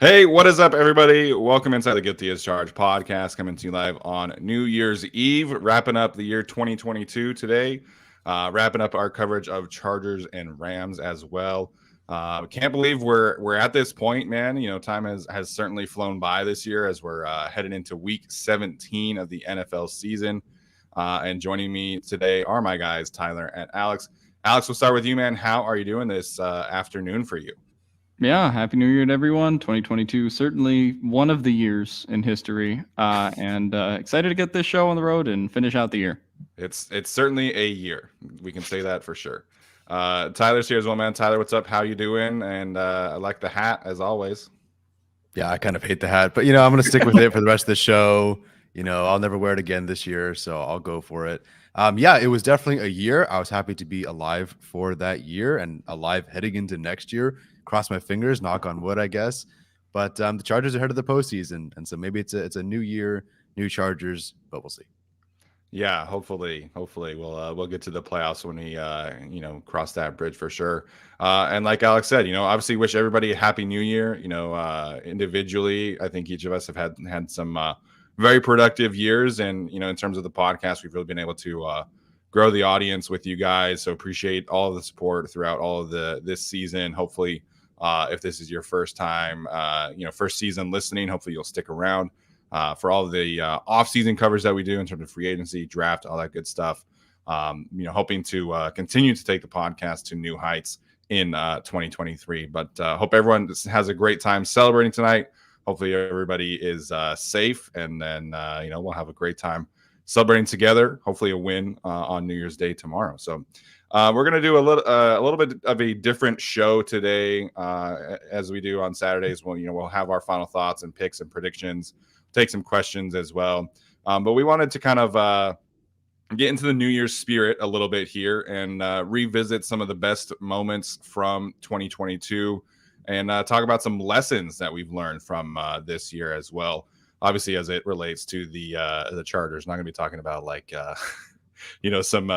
Hey, what is up, everybody? Welcome inside the Guilty as Charged podcast, coming to you live on New Year's Eve, wrapping up the year 2022 today, wrapping up our coverage of Chargers and Rams as well. Can't believe we're at this point, man. You know, time has certainly flown by this year as we're headed into Week 17 of the NFL season. And joining me today are my guys, Tyler and Alex. Alex, we'll start with you, man. How are you doing this afternoon for you? Yeah, happy New Year to everyone. 2022 certainly one of the years in history, and excited to get this show on the road and finish out the year. It's certainly a year. We can say that for sure. Tyler's here as well, man. Tyler, what's up? How you doing? And I like the hat as always. Yeah, I kind of hate the hat, but I'm going to stick with it for the rest of the show. I'll never wear it again this year, so I'll go for it. Yeah, it was definitely a year. I was happy to be alive for that year and alive heading into next year. Cross my fingers, knock on wood, I guess. But the Chargers are ahead of the postseason, and so maybe it's a new year, new Chargers, but we'll see. Yeah, hopefully we'll get to the playoffs when we cross that bridge for sure. And like Alex said, obviously wish everybody a happy new year. Individually, I think each of us have had some very productive years, and in terms of the podcast, we've really been able to grow the audience with you guys. So appreciate all of the support throughout all of this season. Hopefully, if this is your first time, first season listening, hopefully you'll stick around. For all of the off-season coverage that we do in terms of free agency, draft, all that good stuff. Hoping to continue to take the podcast to new heights in 2023. But hope everyone has a great time celebrating tonight. Hopefully everybody is safe, and then we'll have a great time celebrating together. Hopefully a win on New Year's Day tomorrow. So we're going to do a little bit of a different show today, as we do on Saturdays. We'll have our final thoughts and picks and predictions. Take some questions as well. But we wanted to kind of get into the New Year's spirit a little bit here and revisit some of the best moments from 2022 and talk about some lessons that we've learned from this year as well. Obviously, as it relates to the Chargers, not going to be talking about like some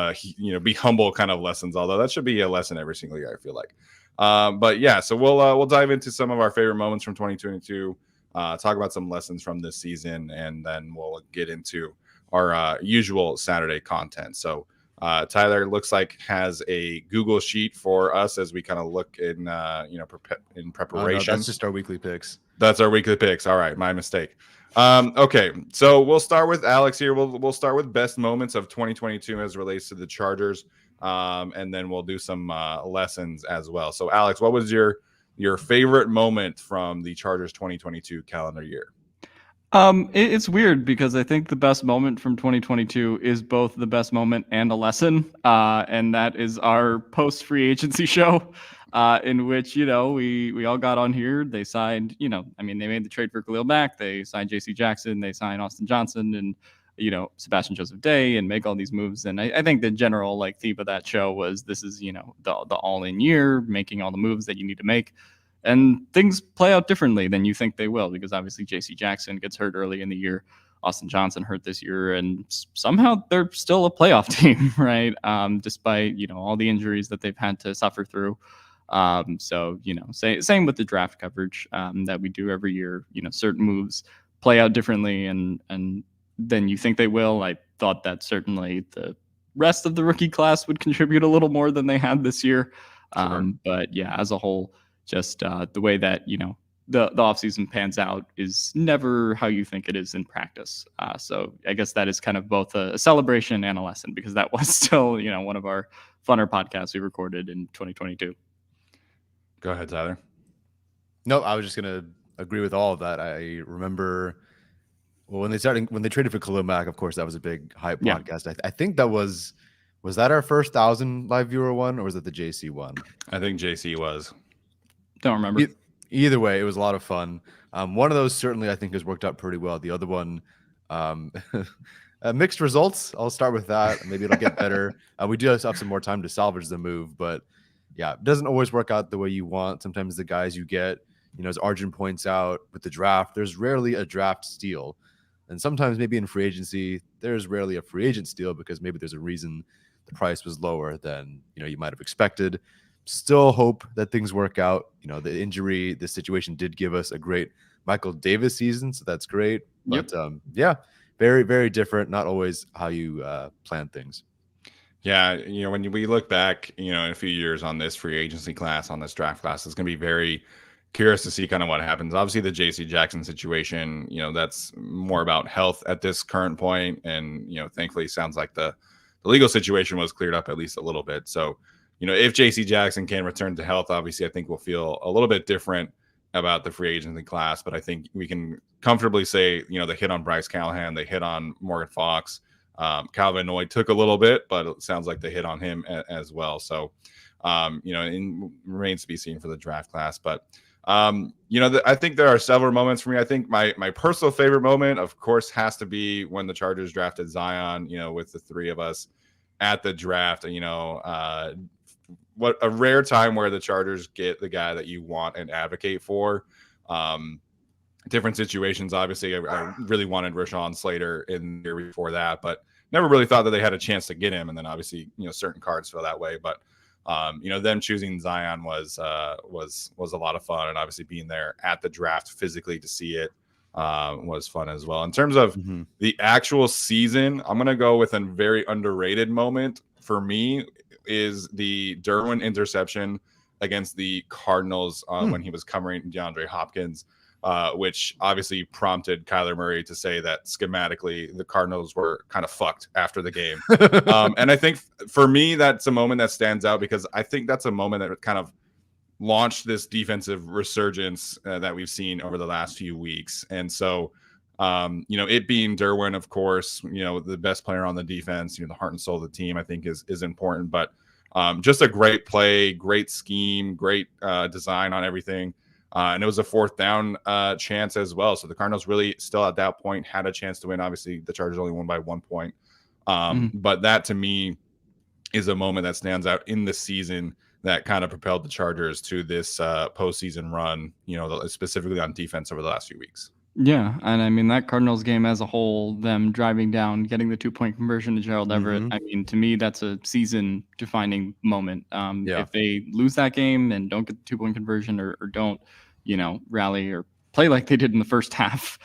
be humble kind of lessons, although that should be a lesson every single year, I feel like. But yeah, so we'll dive into some of our favorite moments from 2022. Talk about some lessons from this season, and then we'll get into our usual Saturday content. So Tyler looks like has a Google sheet for us as we kind of look in in preparation. No, that's just our weekly picks. That's our weekly picks. All right, my mistake. Okay, so we'll start with Alex here. We'll start with best moments of 2022 as it relates to the Chargers, and then we'll do some lessons as well. So Alex, what was your favorite moment from the Chargers 2022 calendar year? It's weird because I think the best moment from 2022 is both the best moment and a lesson, and that is our post free agency show, in which we all got on here. They signed, they made the trade for Khalil Mack, they signed J.C. Jackson, they signed Austin Johnson, and Sebastian Joseph Day, and make all these moves. And I think the general theme of that show was this is the all-in year, making all the moves that you need to make, and things play out differently than you think they will, because obviously J.C. Jackson gets hurt early in the year, Austin Johnson hurt this year, and somehow they're still a playoff team, right? Despite all the injuries that they've had to suffer through. Same with the draft coverage that we do every year. Certain moves play out differently, and than you think they will. I thought that certainly the rest of the rookie class would contribute a little more than they had this year. Sure. But yeah, as a whole, just the way that the offseason pans out is never how you think it is in practice. So I guess that is kind of both a celebration and a lesson, because that was still one of our funner podcasts we recorded in 2022. Go ahead, Tyler. No, I was just gonna agree with all of that. I remember when they traded for Khalil Mack, of course, that was a big hype podcast. I think that was that our first 1,000 live viewer one, or was it the JC one? I think JC was. Don't remember. Either way, it was a lot of fun. One of those certainly I think has worked out pretty well. The other one, mixed results. I'll start with that. Maybe it'll get better. We do have some more time to salvage the move, but yeah, it doesn't always work out the way you want. Sometimes the guys you get, as Arjun points out with the draft, there's rarely a draft steal. And sometimes maybe in free agency, there's rarely a free agent steal because maybe there's a reason the price was lower than you might have expected. still hope that things work out. You know, the injury, the situation did give us a great Michael Davis season, so that's great. But yeah, very, very different. Not always how you plan things. Yeah, when we look back, in a few years on this free agency class, on this draft class, it's going to be very curious to see kind of what happens. Obviously, the JC Jackson situation, that's more about health at this current point, and thankfully, sounds like the legal situation was cleared up at least a little bit. So, if JC Jackson can return to health, obviously, I think we'll feel a little bit different about the free agency class. But I think we can comfortably say, the hit on Bryce Callahan, they hit on Morgan Fox. Calvin Noy took a little bit, but it sounds like they hit on him as well. So, it remains to be seen for the draft class. But, I think there are several moments for me. I think my personal favorite moment, of course, has to be when the Chargers drafted Zion, with the three of us at the draft. What a rare time where the Chargers get the guy that you want and advocate for. Different situations. Obviously, I really wanted Rashawn Slater in the year before that, but never really thought that they had a chance to get him. And then obviously, certain cards feel that way. But them choosing Zion was a lot of fun, and obviously being there at the draft physically to see it was fun as well. In terms of the actual season, I'm gonna go with a very underrated moment for me is the Derwin interception against the Cardinals when he was covering DeAndre Hopkins. Which obviously prompted Kyler Murray to say that schematically the Cardinals were kind of fucked after the game. And I think for me, that's a moment that stands out because I think that's a moment that kind of launched this defensive resurgence that we've seen over the last few weeks. And so, it being Derwin, of course, the best player on the defense, the heart and soul of the team, I think is important. But just a great play, great scheme, great design on everything. And it was a fourth down chance as well. So the Cardinals really still at that point had a chance to win. Obviously, the Chargers only won by 1 point. But that to me is a moment that stands out in the season that kind of propelled the Chargers to this postseason run, specifically on defense over the last few weeks. Yeah, and I mean that Cardinals game as a whole, them driving down, getting the 2-point conversion to Gerald Everett. I mean, to me, that's a season-defining moment. If they lose that game and don't get the 2-point conversion, or don't, rally or play like they did in the first half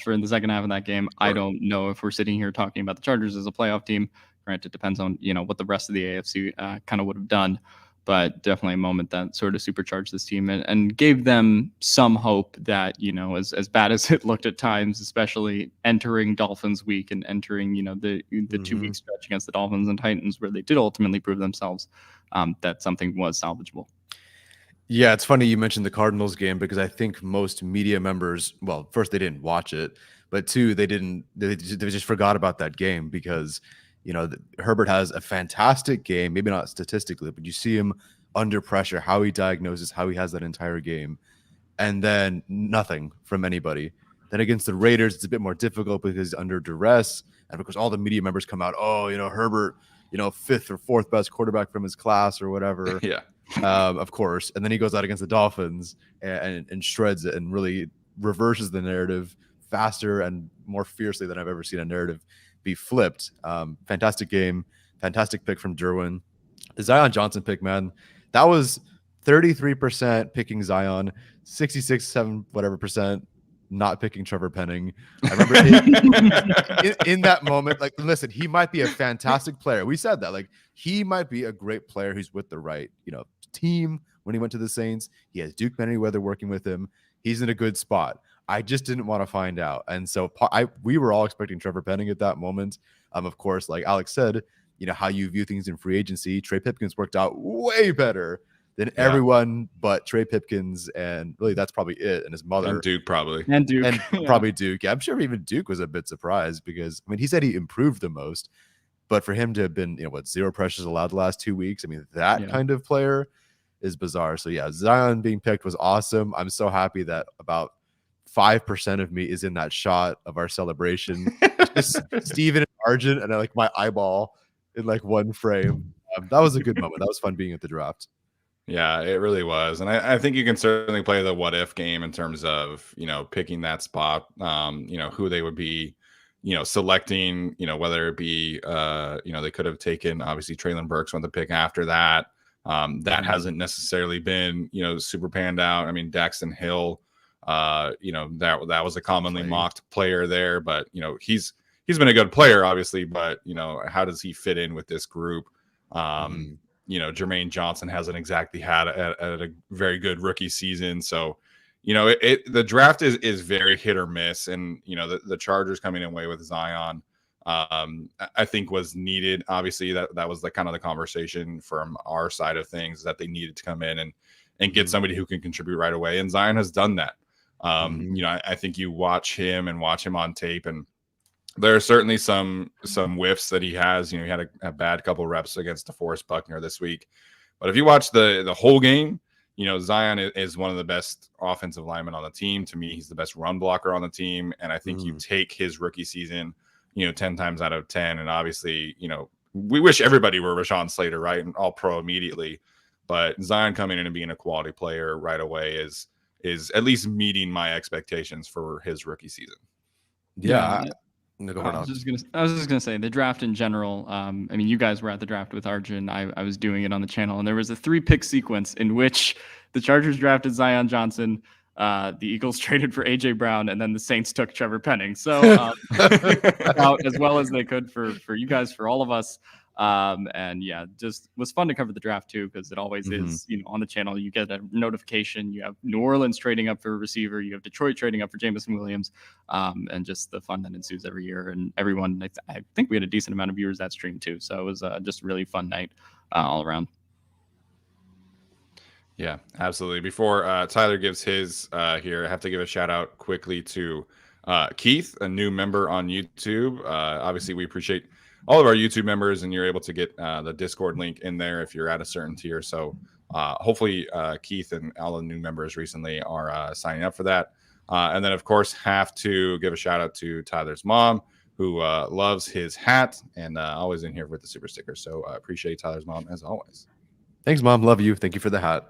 for the second half of that game, I don't know if we're sitting here talking about the Chargers as a playoff team. Granted, it depends on what the rest of the AFC kind of would have done. But definitely a moment that sort of supercharged this team and gave them some hope that, as bad as it looked at times, especially entering Dolphins week and entering, the 2-week stretch against the Dolphins and Titans, where they did ultimately prove themselves, that something was salvageable. Yeah, it's funny you mentioned the Cardinals game because I think most media members, well, first, they didn't watch it, but two, they just forgot about that game because Herbert has a fantastic game, maybe not statistically, but you see him under pressure, how he diagnoses, how he has that entire game, and then nothing from anybody. Then against the Raiders, it's a bit more difficult because he's under duress, and of course, all the media members come out, Herbert, fifth or fourth best quarterback from his class or whatever. Yeah. Of course. And then he goes out against the Dolphins and shreds it and really reverses the narrative faster and more fiercely than I've ever seen a narrative be flipped. Fantastic game, fantastic pick from Derwin. The Zion Johnson pick, man, that was 33% picking Zion, 66, whatever percent not picking Trevor Penning. I remember in that moment, like, listen, he might be a fantastic player. We said that, like, he might be a great player who's with the right, team. When he went to the Saints, he has Duke Manyweather working with him. He's in a good spot. I just didn't want to find out. And so we were all expecting Trevor Penning at that moment. Of course, like Alex said, how you view things in free agency, Trey Pipkins worked out way better than everyone but Trey Pipkins. And really, that's probably it. And his mother. And Duke probably. And Duke. And probably Duke. Yeah, I'm sure even Duke was a bit surprised because, he said he improved the most. But for him to have been, 0 pressures allowed the last 2 weeks, that kind of player is bizarre. So, yeah, Zion being picked was awesome. I'm so happy that about 5% of me is in that shot of our celebration. Just Steven and Arjun and like my eyeball in like one frame. That was a good moment. That was fun being at the draft. Yeah, it really was. And I think you can certainly play the what if game in terms of, picking that spot, who they would be, selecting, whether it be, they could have taken, obviously, Traylon Burks went the pick after that. That hasn't necessarily been, super panned out. I mean, Daxton Hill, that was a commonly mocked player there, but he's been a good player, obviously, but how does he fit in with this group? Jermaine Johnson hasn't exactly had a very good rookie season, so the draft is very hit or miss, and the Chargers coming away with Zion, I think was needed. Obviously, that was the kind of the conversation from our side of things, that they needed to come in and get somebody who can contribute right away, and Zion has done that. I think you watch him on tape, and there are certainly some whiffs that he has. He had a bad couple reps against DeForest Buckner this week, but if you watch the whole game, Zion is one of the best offensive linemen on the team. To me, he's the best run blocker on the team, and I think you take his rookie season, 10 times out of 10, and obviously, we wish everybody were Rashawn Slater, right, and all pro immediately, but Zion coming in and being a quality player right away is at least meeting my expectations for his rookie season. Yeah. I was just gonna say the draft in general. I mean, you guys were at the draft with Arjun. I was doing it on the channel, and there was a 3-pick sequence in which the Chargers drafted Zion Johnson, the Eagles traded for AJ Brown, and then the Saints took Trevor Penning. So out as well as they could for you guys, for all of us. And yeah, just was fun to cover the draft too, because it always is, on the channel, you get a notification, you have New Orleans trading up for a receiver, you have Detroit trading up for Jameson Williams, and just the fun that ensues every year. And everyone, I think we had a decent amount of viewers that stream too. So it was just a really fun night all around. Yeah, absolutely. Before Tyler gives his here, I have to give a shout out quickly to Keith, a new member on YouTube. Obviously, we appreciate all of our YouTube members, and you're able to get the Discord link in there if you're at a certain tier. So hopefully Keith and all the new members recently are signing up for that. And then, of course, have to give a shout out to Tyler's mom, who loves his hat and always in here with the super sticker. So appreciate Tyler's mom as always. Thanks, Mom. Love you. Thank you for the hat.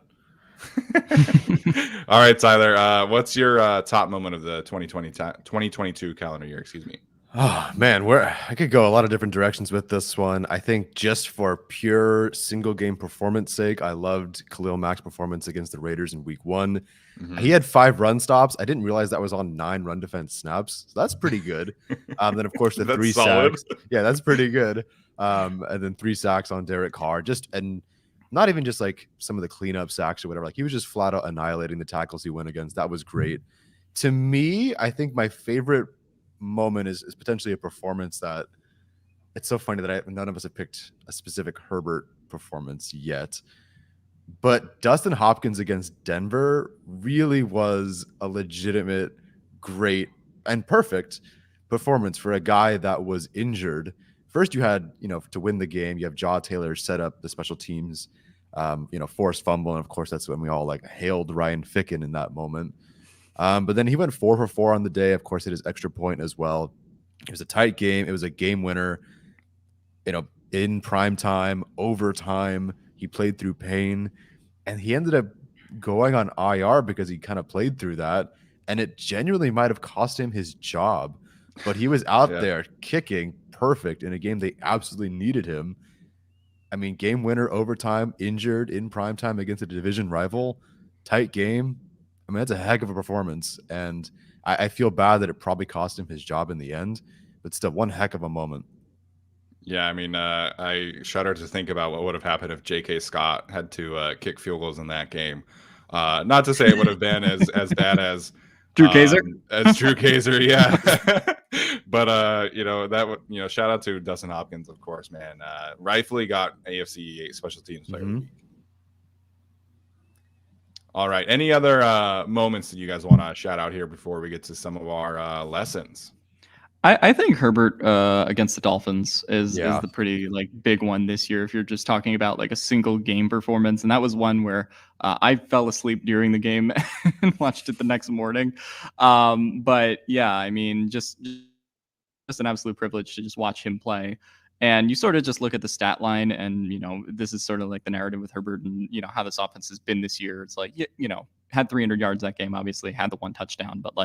All right, Tyler, what's your top moment of the 2022 calendar year? Excuse me. Oh man, I could go a lot of different directions with this one. I think just for pure single game performance sake, I loved Khalil Mack's performance against the Raiders in week 1. He had 5 run stops. I didn't realize that was on 9 run defense snaps. So that's pretty good. Then of course the 3 sacks. Yeah, that's pretty good. And then 3 sacks on Derek Carr. And not even just like some of the cleanup sacks or whatever. Like he was just flat out annihilating the tackles he went against. That was great. To me, I think my favorite moment is potentially a performance that it's so funny that none of us have picked a specific Herbert performance yet, but Dustin Hopkins against Denver really was a legitimate, great, and perfect performance for a guy that was injured. First, you had, to win the game, you have Jaw Taylor set up the special teams, forced fumble, and of course that's when we all hailed Ryan Ficken in that moment. But then he went 4 for 4 on the day. Of course, hit his extra point as well. It was a tight game. It was a game winner. In prime time, overtime, he played through pain, and he ended up going on IR because he kind of played through that, and it genuinely might have cost him his job. But he was out there kicking perfect in a game they absolutely needed him. I mean, game winner, overtime, injured in prime time against a division rival, tight game. I mean, that's a heck of a performance, and I feel bad that it probably cost him his job in the end, but still one heck of a moment. Yeah, I mean, I shudder to think about what would have happened if J.K. Scott had to kick field goals in that game. Not to say it would have been as bad as Drew Kaiser. As Drew Kaiser, yeah. But that would shout out to Dustin Hopkins, of course, man. Rightfully got AFC special teams player of the week. All right. Any other moments that you guys want to shout out here before we get to some of our lessons? I think Herbert against the Dolphins is the pretty big one this year. If you're just talking about a single game performance, and that was one where I fell asleep during the game and watched it the next morning. But yeah, I mean, just an absolute privilege to just watch him play. And you sort of just look at the stat line, and this is sort of like the narrative with Herbert, and how this offense has been this year. It's had 300 yards that game, obviously had the 1 touchdown, but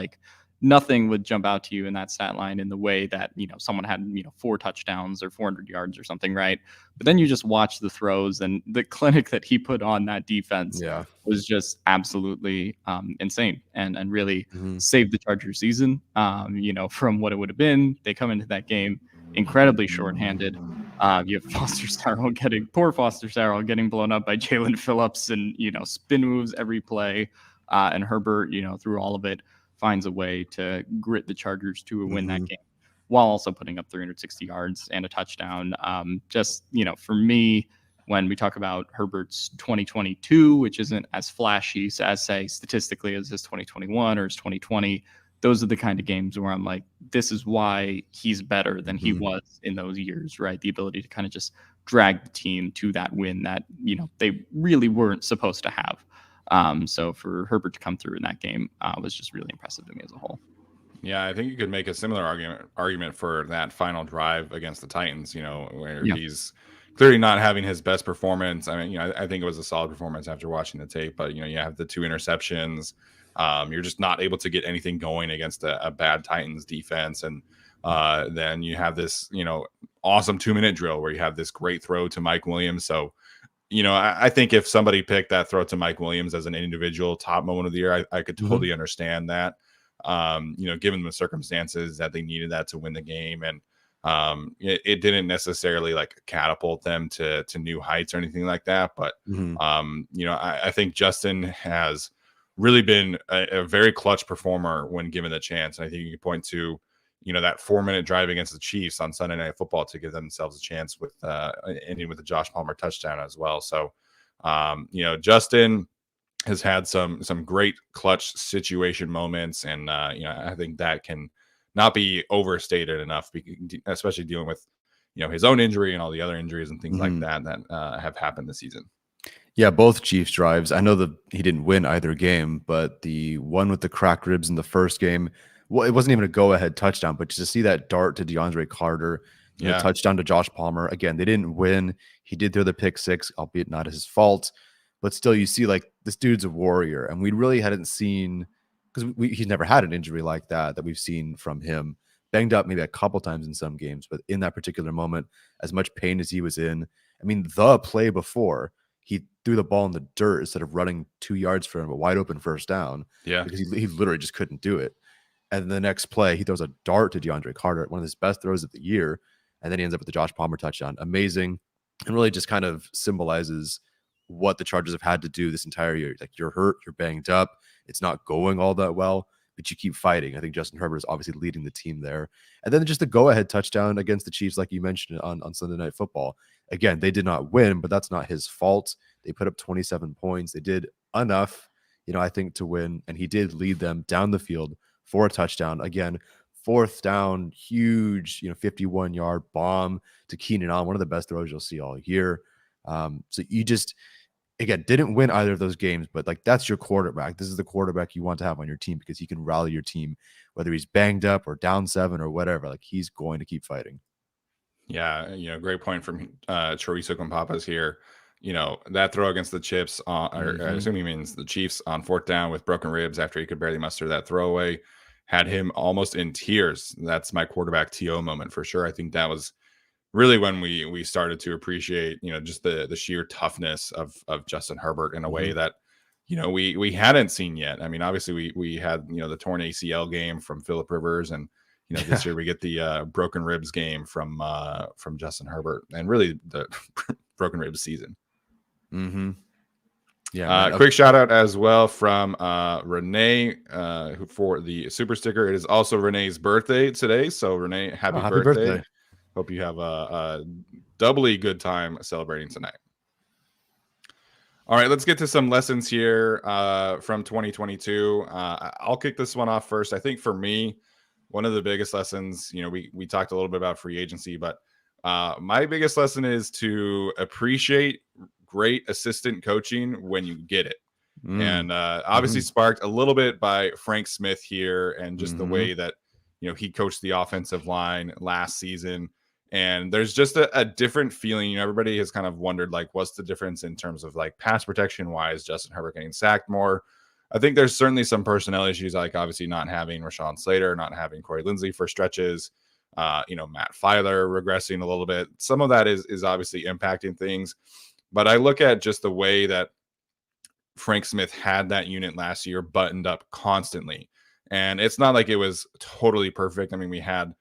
nothing would jump out to you in that stat line in the way that, someone had, 4 touchdowns or 400 yards or something, right? But then you just watch the throws, and the clinic that he put on that defense Yeah. was just absolutely insane, and really Mhm. saved the Chargers season, from what it would have been. They come into that game incredibly shorthanded. You have poor Foster Sarrell getting blown up by Jalen Phillips, and spin moves every play, and Herbert, through all of it, finds a way to grit the Chargers to win that game, while also putting up 360 yards and a touchdown. For me, when we talk about Herbert's 2022, which isn't as flashy as, say, statistically as his 2021 or his 2020, those are the kind of games where I'm like, this is why he's better than he was in those years, right? The ability to kind of just drag the team to that win that, they really weren't supposed to have. So for Herbert to come through in that game was just really impressive to me as a whole. Yeah, I think you could make a similar argument for that final drive against the Titans, where he's clearly not having his best performance. I mean, I think it was a solid performance after watching the tape, but, you have the 2 interceptions. You're just not able to get anything going against a bad Titans defense. And then you have this, awesome 2-minute drill where you have this great throw to Mike Williams. So, I think if somebody picked that throw to Mike Williams as an individual top moment of the year, I could totally understand that. Given the circumstances that they needed that to win the game, and it didn't necessarily like catapult them to new heights or anything like that. But I think Justin has really been a very clutch performer when given the chance. And I think you can point to that 4-minute drive against the Chiefs on Sunday Night Football to give themselves a chance with ending with the Josh Palmer touchdown as well. So Justin has had some great clutch situation moments, and I think that can not be overstated enough, especially dealing with his own injury and all the other injuries and things like that have happened this season. Yeah, both Chiefs drives. I know that he didn't win either game, but the one with the cracked ribs in the first game, well, it wasn't even a go-ahead touchdown, but just to see that dart to DeAndre Carter, the touchdown to Josh Palmer. Again, they didn't win. He did throw the pick 6, albeit not his fault. But still, you see, like, this dude's a warrior, and we really hadn't seen, because he's never had an injury like that we've seen from him. Banged up maybe a couple times in some games, but in that particular moment, as much pain as he was in, I mean, the play before, he threw the ball in the dirt instead of running 2 yards for him, a wide open first down. Yeah, because he literally just couldn't do it. And the next play, he throws a dart to DeAndre Carter, one of his best throws of the year, and then he ends up with the Josh Palmer touchdown. Amazing, and really just kind of symbolizes what the Chargers have had to do this entire year. Like, you're hurt, you're banged up, it's not going all that well, but you keep fighting. I think Justin Herbert is obviously leading the team there. And then just the go-ahead touchdown against the Chiefs, like you mentioned on Sunday Night Football. Again, they did not win, but that's not his fault. They put up 27 points. They did enough, I think, to win, and he did lead them down the field for a touchdown. Again, 4th down, huge, 51-yard bomb to Keenan Allen, one of the best throws you'll see all year. So you just, again, didn't win either of those games, but like, that's your quarterback. This is the quarterback you want to have on your team, because he can rally your team, whether he's banged up or down 7 or whatever. Like, he's going to keep fighting. Yeah, great point from Chorizo Compapas here. That throw against the Chiefs, I assume he means the Chiefs, on 4th down with broken ribs after he could barely muster that throwaway, had him almost in tears. That's my quarterback TO moment for sure. I think that was really when we started to appreciate, just the sheer toughness of Justin Herbert in a way that, we hadn't seen yet. I mean, obviously we had, the torn ACL game from Phillip Rivers, and this year we get the broken ribs game from Justin Herbert, and really the broken ribs season. Yeah. Quick shout out as well from Renee who for the super sticker. It is also Renee's birthday today, so Renee, happy birthday. Hope you have a doubly good time celebrating tonight. All right, let's get to some lessons here from 2022. I'll kick this one off first. I think for me, one of the biggest lessons, we talked a little bit about free agency, but my biggest lesson is to appreciate great assistant coaching when you get it. And obviously sparked a little bit by Frank Smith here, and just the way that, he coached the offensive line last season. And there's just a different feeling. Everybody has kind of wondered, like, what's the difference in terms of like pass protection? Why is Justin Herbert getting sacked more? I think there's certainly some personnel issues, like obviously not having Rashawn Slater, not having Corey Linsley for stretches. Matt Filer regressing a little bit. Some of that is obviously impacting things, but I look at just the way that Frank Smith had that unit last year buttoned up constantly. And it's not like it was totally perfect. I mean, we had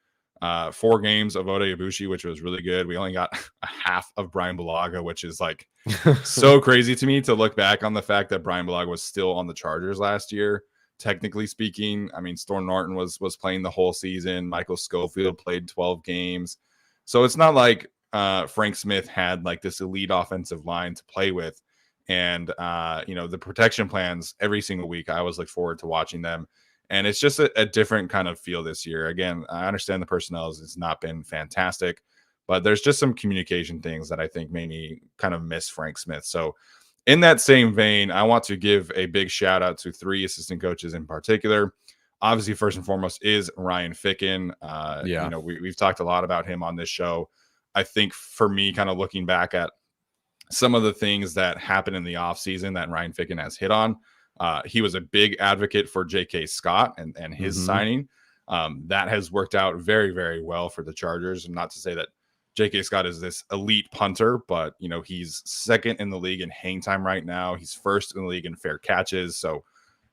4 games of Ode Ibushi, which was really good. We only got a half of Brian Bulaga, which is like so crazy to me to look back on the fact that Brian Bulaga was still on the Chargers last year. Technically speaking, I mean, Storm Norton was playing the whole season. Michael Schofield played 12 games. So it's not like Frank Smith had like this elite offensive line to play with. And, the protection plans every single week, I always look forward to watching them. And it's just a different kind of feel this year. Again, I understand the personnel has not been fantastic, but there's just some communication things that I think made me kind of miss Frank Smith. So in that same vein, I want to give a big shout out to 3 assistant coaches in particular. Obviously, first and foremost is Ryan Ficken. We've talked a lot about him on this show. I think for me, kind of looking back at some of the things that happened in the offseason that Ryan Ficken has hit on, he was a big advocate for J.K. Scott and his signing. That has worked out very, very well for the Chargers. And not to say that J.K. Scott is this elite punter, but, he's second in the league in hang time right now. He's first in the league in fair catches. So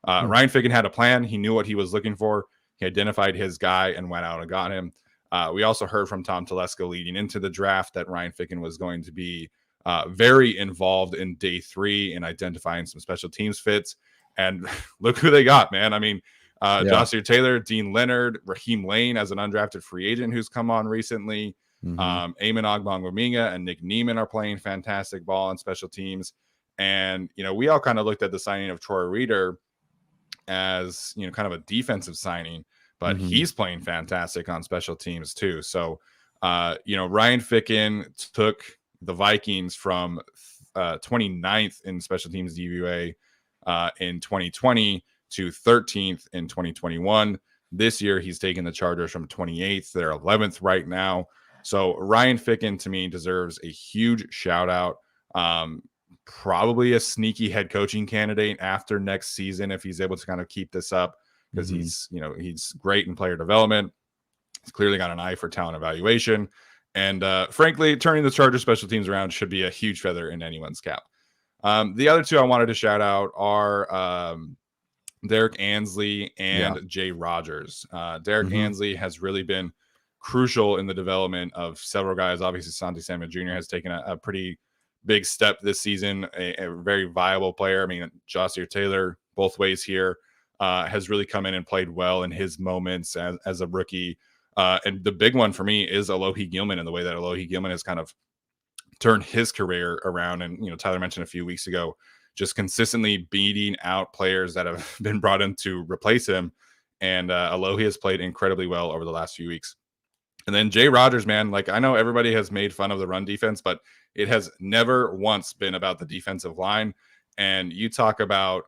Ryan Ficken had a plan. He knew what he was looking for. He identified his guy and went out and got him. We also heard from Tom Telesco leading into the draft that Ryan Ficken was going to be very involved in day 3 in identifying some special teams fits. And look who they got, man. I mean, Joshua Taylor, Dean Leonard, Raheem Lane as an undrafted free agent who's come on recently. Eamon Ogbongbemiga and Nick Neiman are playing fantastic ball on special teams. And, we all kind of looked at the signing of Troy Reader as, kind of a defensive signing, but he's playing fantastic on special teams too. So, Ryan Ficken took the Vikings from 29th in special teams DVOA in 2020 to 13th in 2021. This year, he's taken the Chargers from 28th. They're 11th right now. So Ryan Ficken, to me, deserves a huge shout out. Probably a sneaky head coaching candidate after next season if he's able to kind of keep this up, because he's great in player development. He's clearly got an eye for talent evaluation. And frankly, turning the Chargers special teams around should be a huge feather in anyone's cap. The other 2 I wanted to shout out are Derek Ansley and Jay Rogers. Derek Ansley has really been crucial in the development of several guys. Obviously, Santi Samuel Jr. has taken a pretty big step this season, a very viable player. I mean, Joshua Taylor, both ways here, has really come in and played well in his moments as a rookie. And the big one for me is Alohi Gilman, and the way that Alohi Gilman has kind of turned his career around. And, Tyler mentioned a few weeks ago, just consistently beating out players that have been brought in to replace him. And Alohi has played incredibly well over the last few weeks. And then Jay Rogers, man, like I know everybody has made fun of the run defense, but it has never once been about the defensive line. And you talk about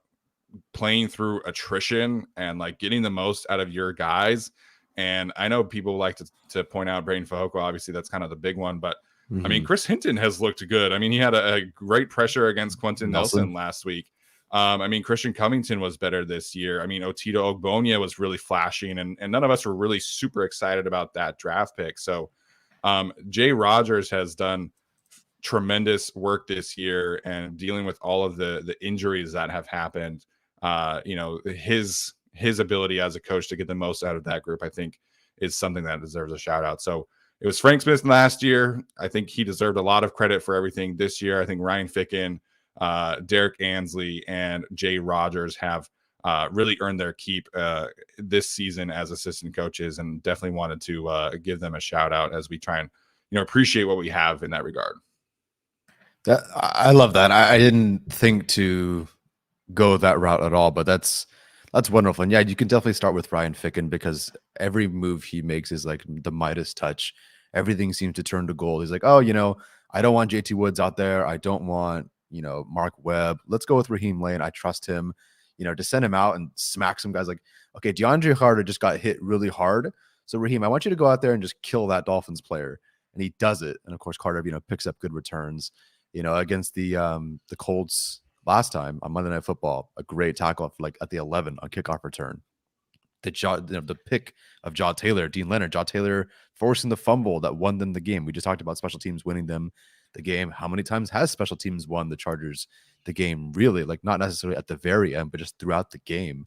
playing through attrition and like getting the most out of your guys. And I know people like to point out Braden Fehoko. Obviously, that's kind of the big one. But, I mean, Chris Hinton has looked good. I mean, he had a great pressure against Quentin Nelson last week. I mean, Christian Covington was better this year. I mean, Otito Ogbonia was really flashing. And none of us were really super excited about that draft pick. So Jay Rogers has done tremendous work this year and dealing with all of the injuries that have happened. His ability as a coach to get the most out of that group, I think, is something that deserves a shout out. So it was Frank Smith last year. I think he deserved a lot of credit for everything this year. I think Ryan Ficken, Derek Ansley, and Jay Rogers have really earned their keep this season as assistant coaches, and definitely wanted to give them a shout out as we try and appreciate what we have in that regard. I love that. I didn't think to go that route at all, but that's wonderful. And yeah, you can definitely start with Ryan Ficken, because every move he makes is like the Midas touch. Everything seems to turn to gold. He's like, oh, I don't want JT Woods out there. I don't want, Mark Webb. Let's go with Raheem Lane. I trust him, to send him out and smack some guys like, okay, DeAndre Carter just got hit really hard. So Raheem, I want you to go out there and just kill that Dolphins player. And he does it. And of course, Carter, picks up good returns, against the Colts last time on Monday Night Football, a great tackle like at the 11 on kickoff return. The pick of Jaw Taylor, Dean Leonard, Jaw Taylor forcing the fumble that won them the game. We just talked about special teams winning them the game. How many times has special teams won the Chargers the game? Really, like not necessarily at the very end, but just throughout the game.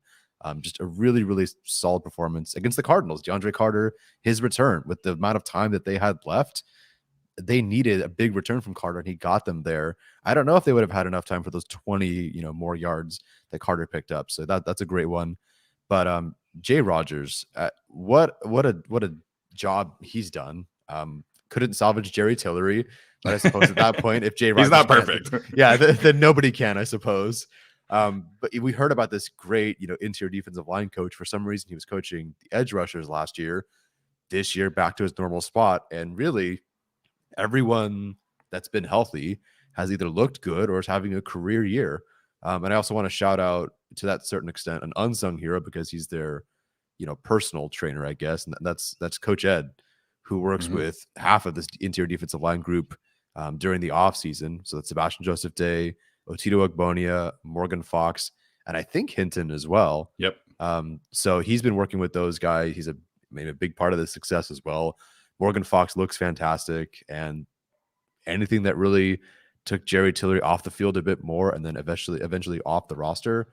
Just a really, really solid performance against the Cardinals. DeAndre Carter, his return with the amount of time that they had left, they needed a big return from Carter, and he got them there. I don't know if they would have had enough time for those 20, more yards that Carter picked up. So that's a great one. But Jay Rogers, what a job he's done. Couldn't salvage Jerry Tillery, but I suppose at that point, if Jay Rogers he's not perfect, then nobody can, I suppose. But we heard about this great, interior defensive line coach. For some reason, he was coaching the edge rushers last year. This year, back to his normal spot, and really, everyone that's been healthy has either looked good or is having a career year. And I also want to shout out, to that certain extent, an unsung hero, because he's their, personal trainer, I guess. And that's Coach Ed, who works with half of this interior defensive line group during the off season. So that's Sebastian Joseph Day, Otito Ogbonia, Morgan Fox, and I think Hinton as well. Yep. So he's been working with those guys. He's maybe a big part of the success as well. Morgan Fox looks fantastic, and anything that really took Jerry Tillery off the field a bit more and then eventually off the roster,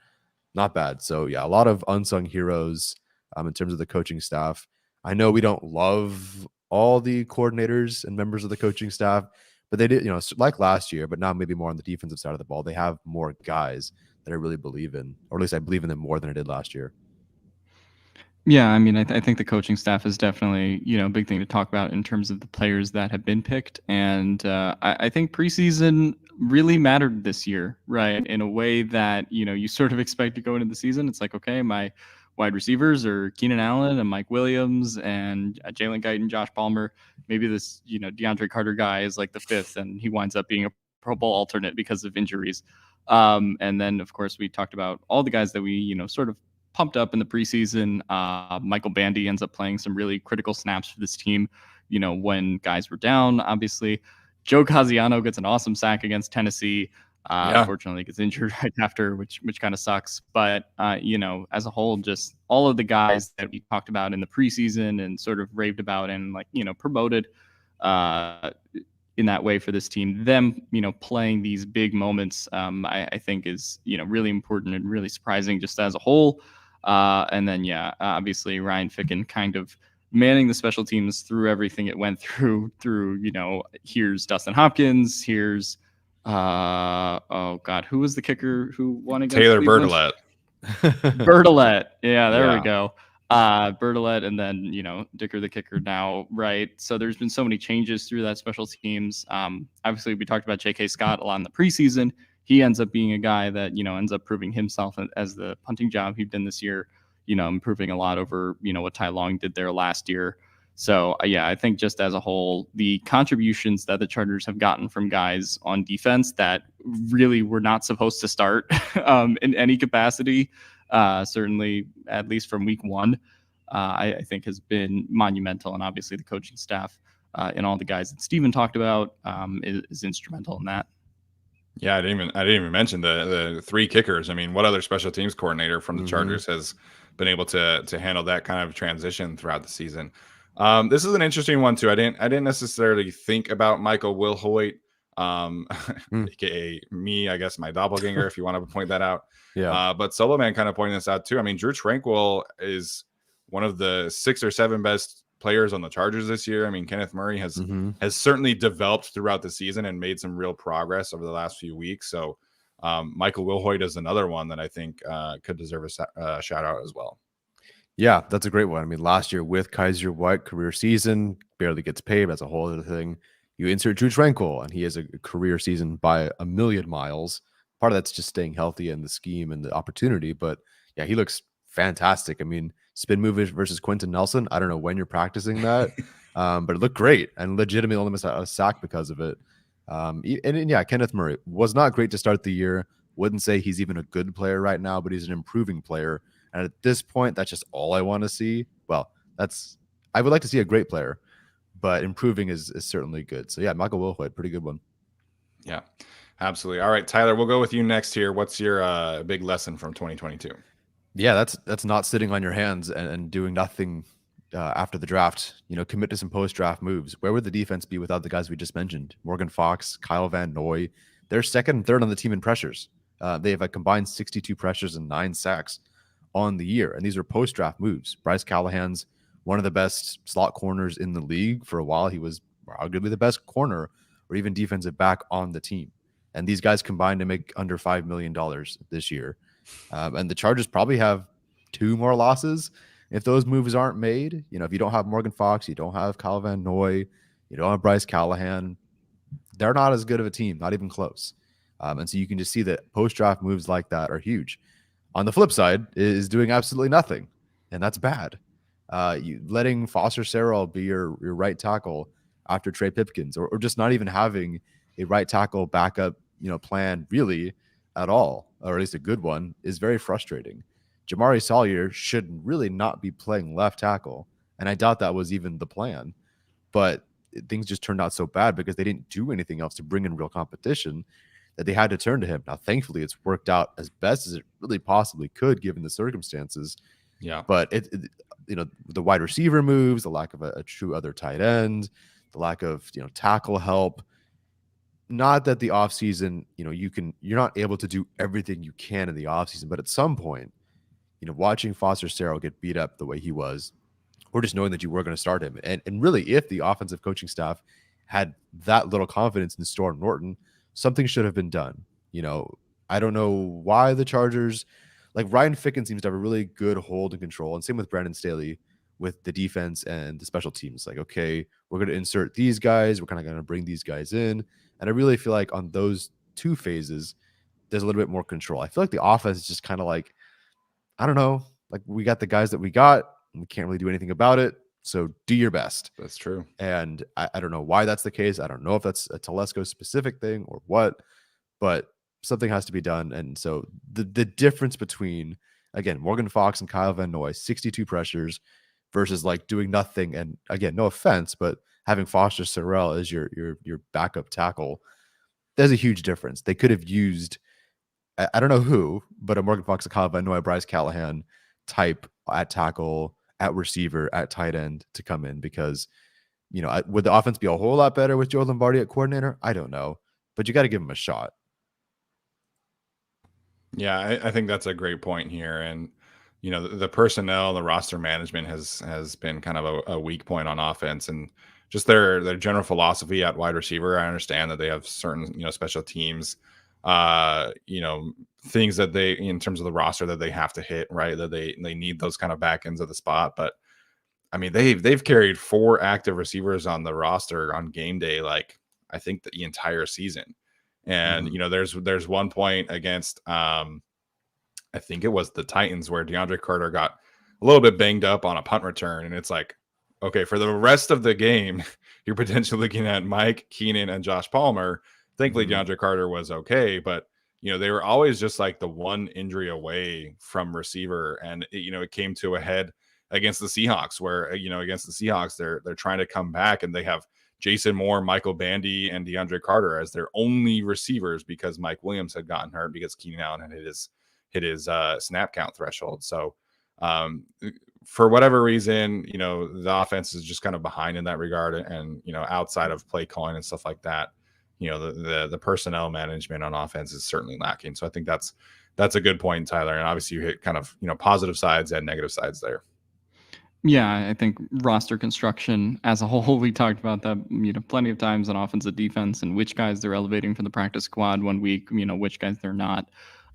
not bad. So yeah, a lot of unsung heroes in terms of the coaching staff. I know we don't love all the coordinators and members of the coaching staff, but they did, like last year, but now maybe more on the defensive side of the ball. They have more guys that I really believe in, or at least I believe in them more than I did last year. Yeah, I mean, I think the coaching staff is definitely, a big thing to talk about in terms of the players that have been picked. And I think preseason really mattered this year, right? In a way that, you sort of expect to go into the season. It's like, okay, my wide receivers are Keenan Allen and Mike Williams and Jalen Guyton, Josh Palmer. Maybe this, DeAndre Carter guy is like the fifth, and he winds up being a Pro Bowl alternate because of injuries. And then, of course, we talked about all the guys that we, sort of pumped up in the preseason. Michael Bandy ends up playing some really critical snaps for this team, when guys were down, obviously. Joe Casiano gets an awesome sack against Tennessee. Unfortunately, gets injured right after, which kind of sucks. But, as a whole, just all of the guys that we talked about in the preseason and sort of raved about and, promoted in that way for this team, them, playing these big moments, I think is, really important and really surprising just as a whole. And then, obviously Ryan Ficken kind of manning the special teams through everything it went through, here's Dustin Hopkins, here's, oh God, who was the kicker who won against Taylor Cleveland? Bertolet. Yeah, there we go. Bertolet, and then, Dicker the kicker now, right? So there's been so many changes through that special teams. Obviously, we talked about J.K. Scott a lot in the preseason. He ends up being a guy that, ends up proving himself as the punting job he'd done this year, improving a lot over, what Ty Long did there last year. So, I think just as a whole, the contributions that the Chargers have gotten from guys on defense that really were not supposed to start in any capacity, certainly at least from week one, I think has been monumental. And obviously the coaching staff and all the guys that Steven talked about is instrumental in that. Yeah, I didn't even mention the three kickers. I mean, what other special teams coordinator from the Chargers has been able to handle that kind of transition throughout the season? This is an interesting one too. I didn't necessarily think about Michael Wilhoit, aka me, I guess my doppelganger, if you want to point that out. Yeah. But Solo Man kind of pointing this out too. I mean, Drew Tranquil is one of the 6 or 7 best players on the Chargers this year. I mean, Kenneth Murray has certainly developed throughout the season and made some real progress over the last few weeks. So Michael Wilhoit is another one that I think could deserve a shout out as well. Yeah, that's a great one. I mean, last year with Kaiser White, career season, barely gets paid. That's a whole other thing. You insert Drew Tranquil, and he has a career season by a million miles. Part of that's just staying healthy and the scheme and the opportunity. But yeah, he looks fantastic. I mean, spin move versus Quentin Nelson. I don't know when you're practicing that, but it looked great and legitimately only missed a sack because of it. And yeah, Kenneth Murray was not great to start the year. Wouldn't say he's even a good player right now, but he's an improving player. And at this point, that's just all I want to see. Well, I would like to see a great player, but improving is certainly good. So yeah, Michael Wilhoit, pretty good one. Yeah. Absolutely. All right, Tyler, we'll go with you next here. What's your big lesson from 2022? Yeah, that's not sitting on your hands and doing nothing after the draft. Commit to some post-draft moves. Where would the defense be without the guys we just mentioned? Morgan Fox, Kyle Van Noy. They're second and third on the team in pressures. They have a combined 62 pressures and 9 sacks on the year, and these are post-draft moves. Bryce Callahan's one of the best slot corners in the league. For a while, he was arguably the best corner or even defensive back on the team. And these guys combined to make under $5 million this year. And the Chargers probably have 2 more losses if those moves aren't made. If you don't have Morgan Fox, you don't have Kyle Van Noy, you don't have Bryce Callahan, they're not as good of a team, not even close. And so you can just see that post-draft moves like that are huge. On the flip side is doing absolutely nothing, and that's bad. You letting Foster Sarell be your right tackle after Trey Pipkins, or just not even having a right tackle backup, plan really at all, or at least a good one, is very frustrating. Jamari Salyer should really not be playing left tackle, and I doubt that was even the plan. But things just turned out so bad because they didn't do anything else to bring in real competition that they had to turn to him. Now, thankfully, it's worked out as best as it really possibly could given the circumstances. Yeah. But the wide receiver moves, the lack of a true other tight end, the lack of tackle help. Not that the offseason, you're not able to do everything you can in the offseason, but at some point, watching Foster Sarell get beat up the way he was, or just knowing that you were going to start him. And really, if the offensive coaching staff had that little confidence in Storm Norton, something should have been done. I don't know why the Chargers, like Ryan Ficken seems to have a really good hold and control, and same with Brandon Staley with the defense and the special teams. Like, okay, we're going to insert these guys. We're kind of going to bring these guys in. And I really feel like on those 2 phases, there's a little bit more control. I feel like the offense is just kind of like, I don't know, like we got the guys that we got, and we can't really do anything about it. So do your best. That's true. And I don't know why that's the case. I don't know if that's a Telesco specific thing or what, but something has to be done. And so the difference between, again, Morgan Fox and Kyle Van Noy, 62 pressures versus like doing nothing. And again, no offense, but having Foster Sarell as your backup tackle, there's a huge difference. They could have used, I don't know who, but a Morgan Fox, a Kyle Van Noy, Bryce Callahan type at tackle, at receiver, at tight end to come in, because would the offense be a whole lot better with Joe Lombardi at coordinator? I don't know, but you got to give him a shot. Yeah, I think that's a great point here. And the personnel, the roster management has been kind of a weak point on offense, and just their general philosophy at wide receiver. I understand that they have certain special teams, things that they, in terms of the roster, that they have to hit, right, that they need those kind of back ends of the spot. But I mean, they've carried 4 active receivers on the roster on game day, like I think the entire season. And there's one point against I think it was the Titans where DeAndre Carter got a little bit banged up on a punt return, and it's like, okay, for the rest of the game, you're potentially looking at Mike Keenan and Josh Palmer. Thankfully, DeAndre Carter was okay, but they were always just like the one injury away from receiver, and it came to a head against the Seahawks, where against the Seahawks they're trying to come back, and they have Jason Moore, Michael Bandy, and DeAndre Carter as their only receivers because Mike Williams had gotten hurt because Keenan Allen had hit his snap count threshold. So for whatever reason, the offense is just kind of behind in that regard, and outside of play calling and stuff like that, the personnel management on offense is certainly lacking. So I think that's a good point, Tyler. And obviously you hit kind of positive sides and negative sides there. Yeah, I think roster construction as a whole, we talked about that, plenty of times on offense and defense, and which guys they're elevating from the practice squad one week, which guys they're not.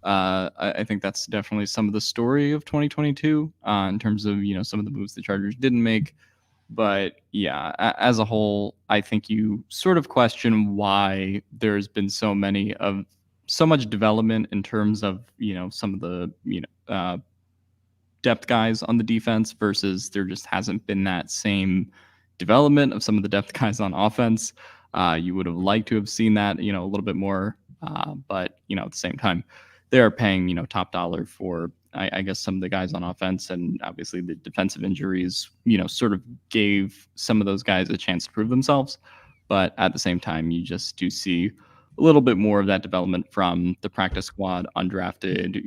I think that's definitely some of the story of 2022 in terms of, some of the moves the Chargers didn't make. But yeah, as a whole, I think you sort of question why there's been so much development in terms of, some of the, depth guys on the defense versus there just hasn't been that same development of some of the depth guys on offense. You would have liked to have seen that, a little bit more. But, at the same time, they are paying, top dollar for, I guess, some of the guys on offense. And obviously the defensive injuries, sort of gave some of those guys a chance to prove themselves. But at the same time, you just do see a a little bit more of that development from the practice squad, undrafted,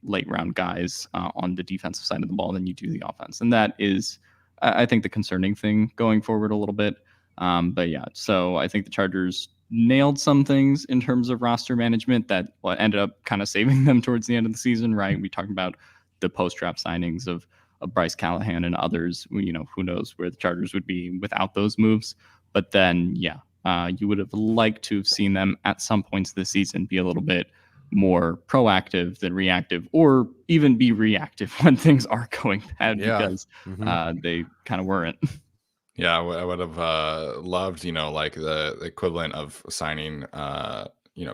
late round guys on the defensive side of the ball than you do the offense. And that is, I think, the concerning thing going forward a little bit. But yeah, so I think the Chargers nailed some things in terms of roster management that ended up kind of saving them towards the end of the season, right? We talked about the post-draft signings of Bryce Callahan and others. Who knows where the Chargers would be without those moves. But then, you would have liked to have seen them at some points this season be a little bit more proactive than reactive, or even be reactive when things are going bad, because they kind of weren't. Yeah, I would have loved, like the equivalent of signing,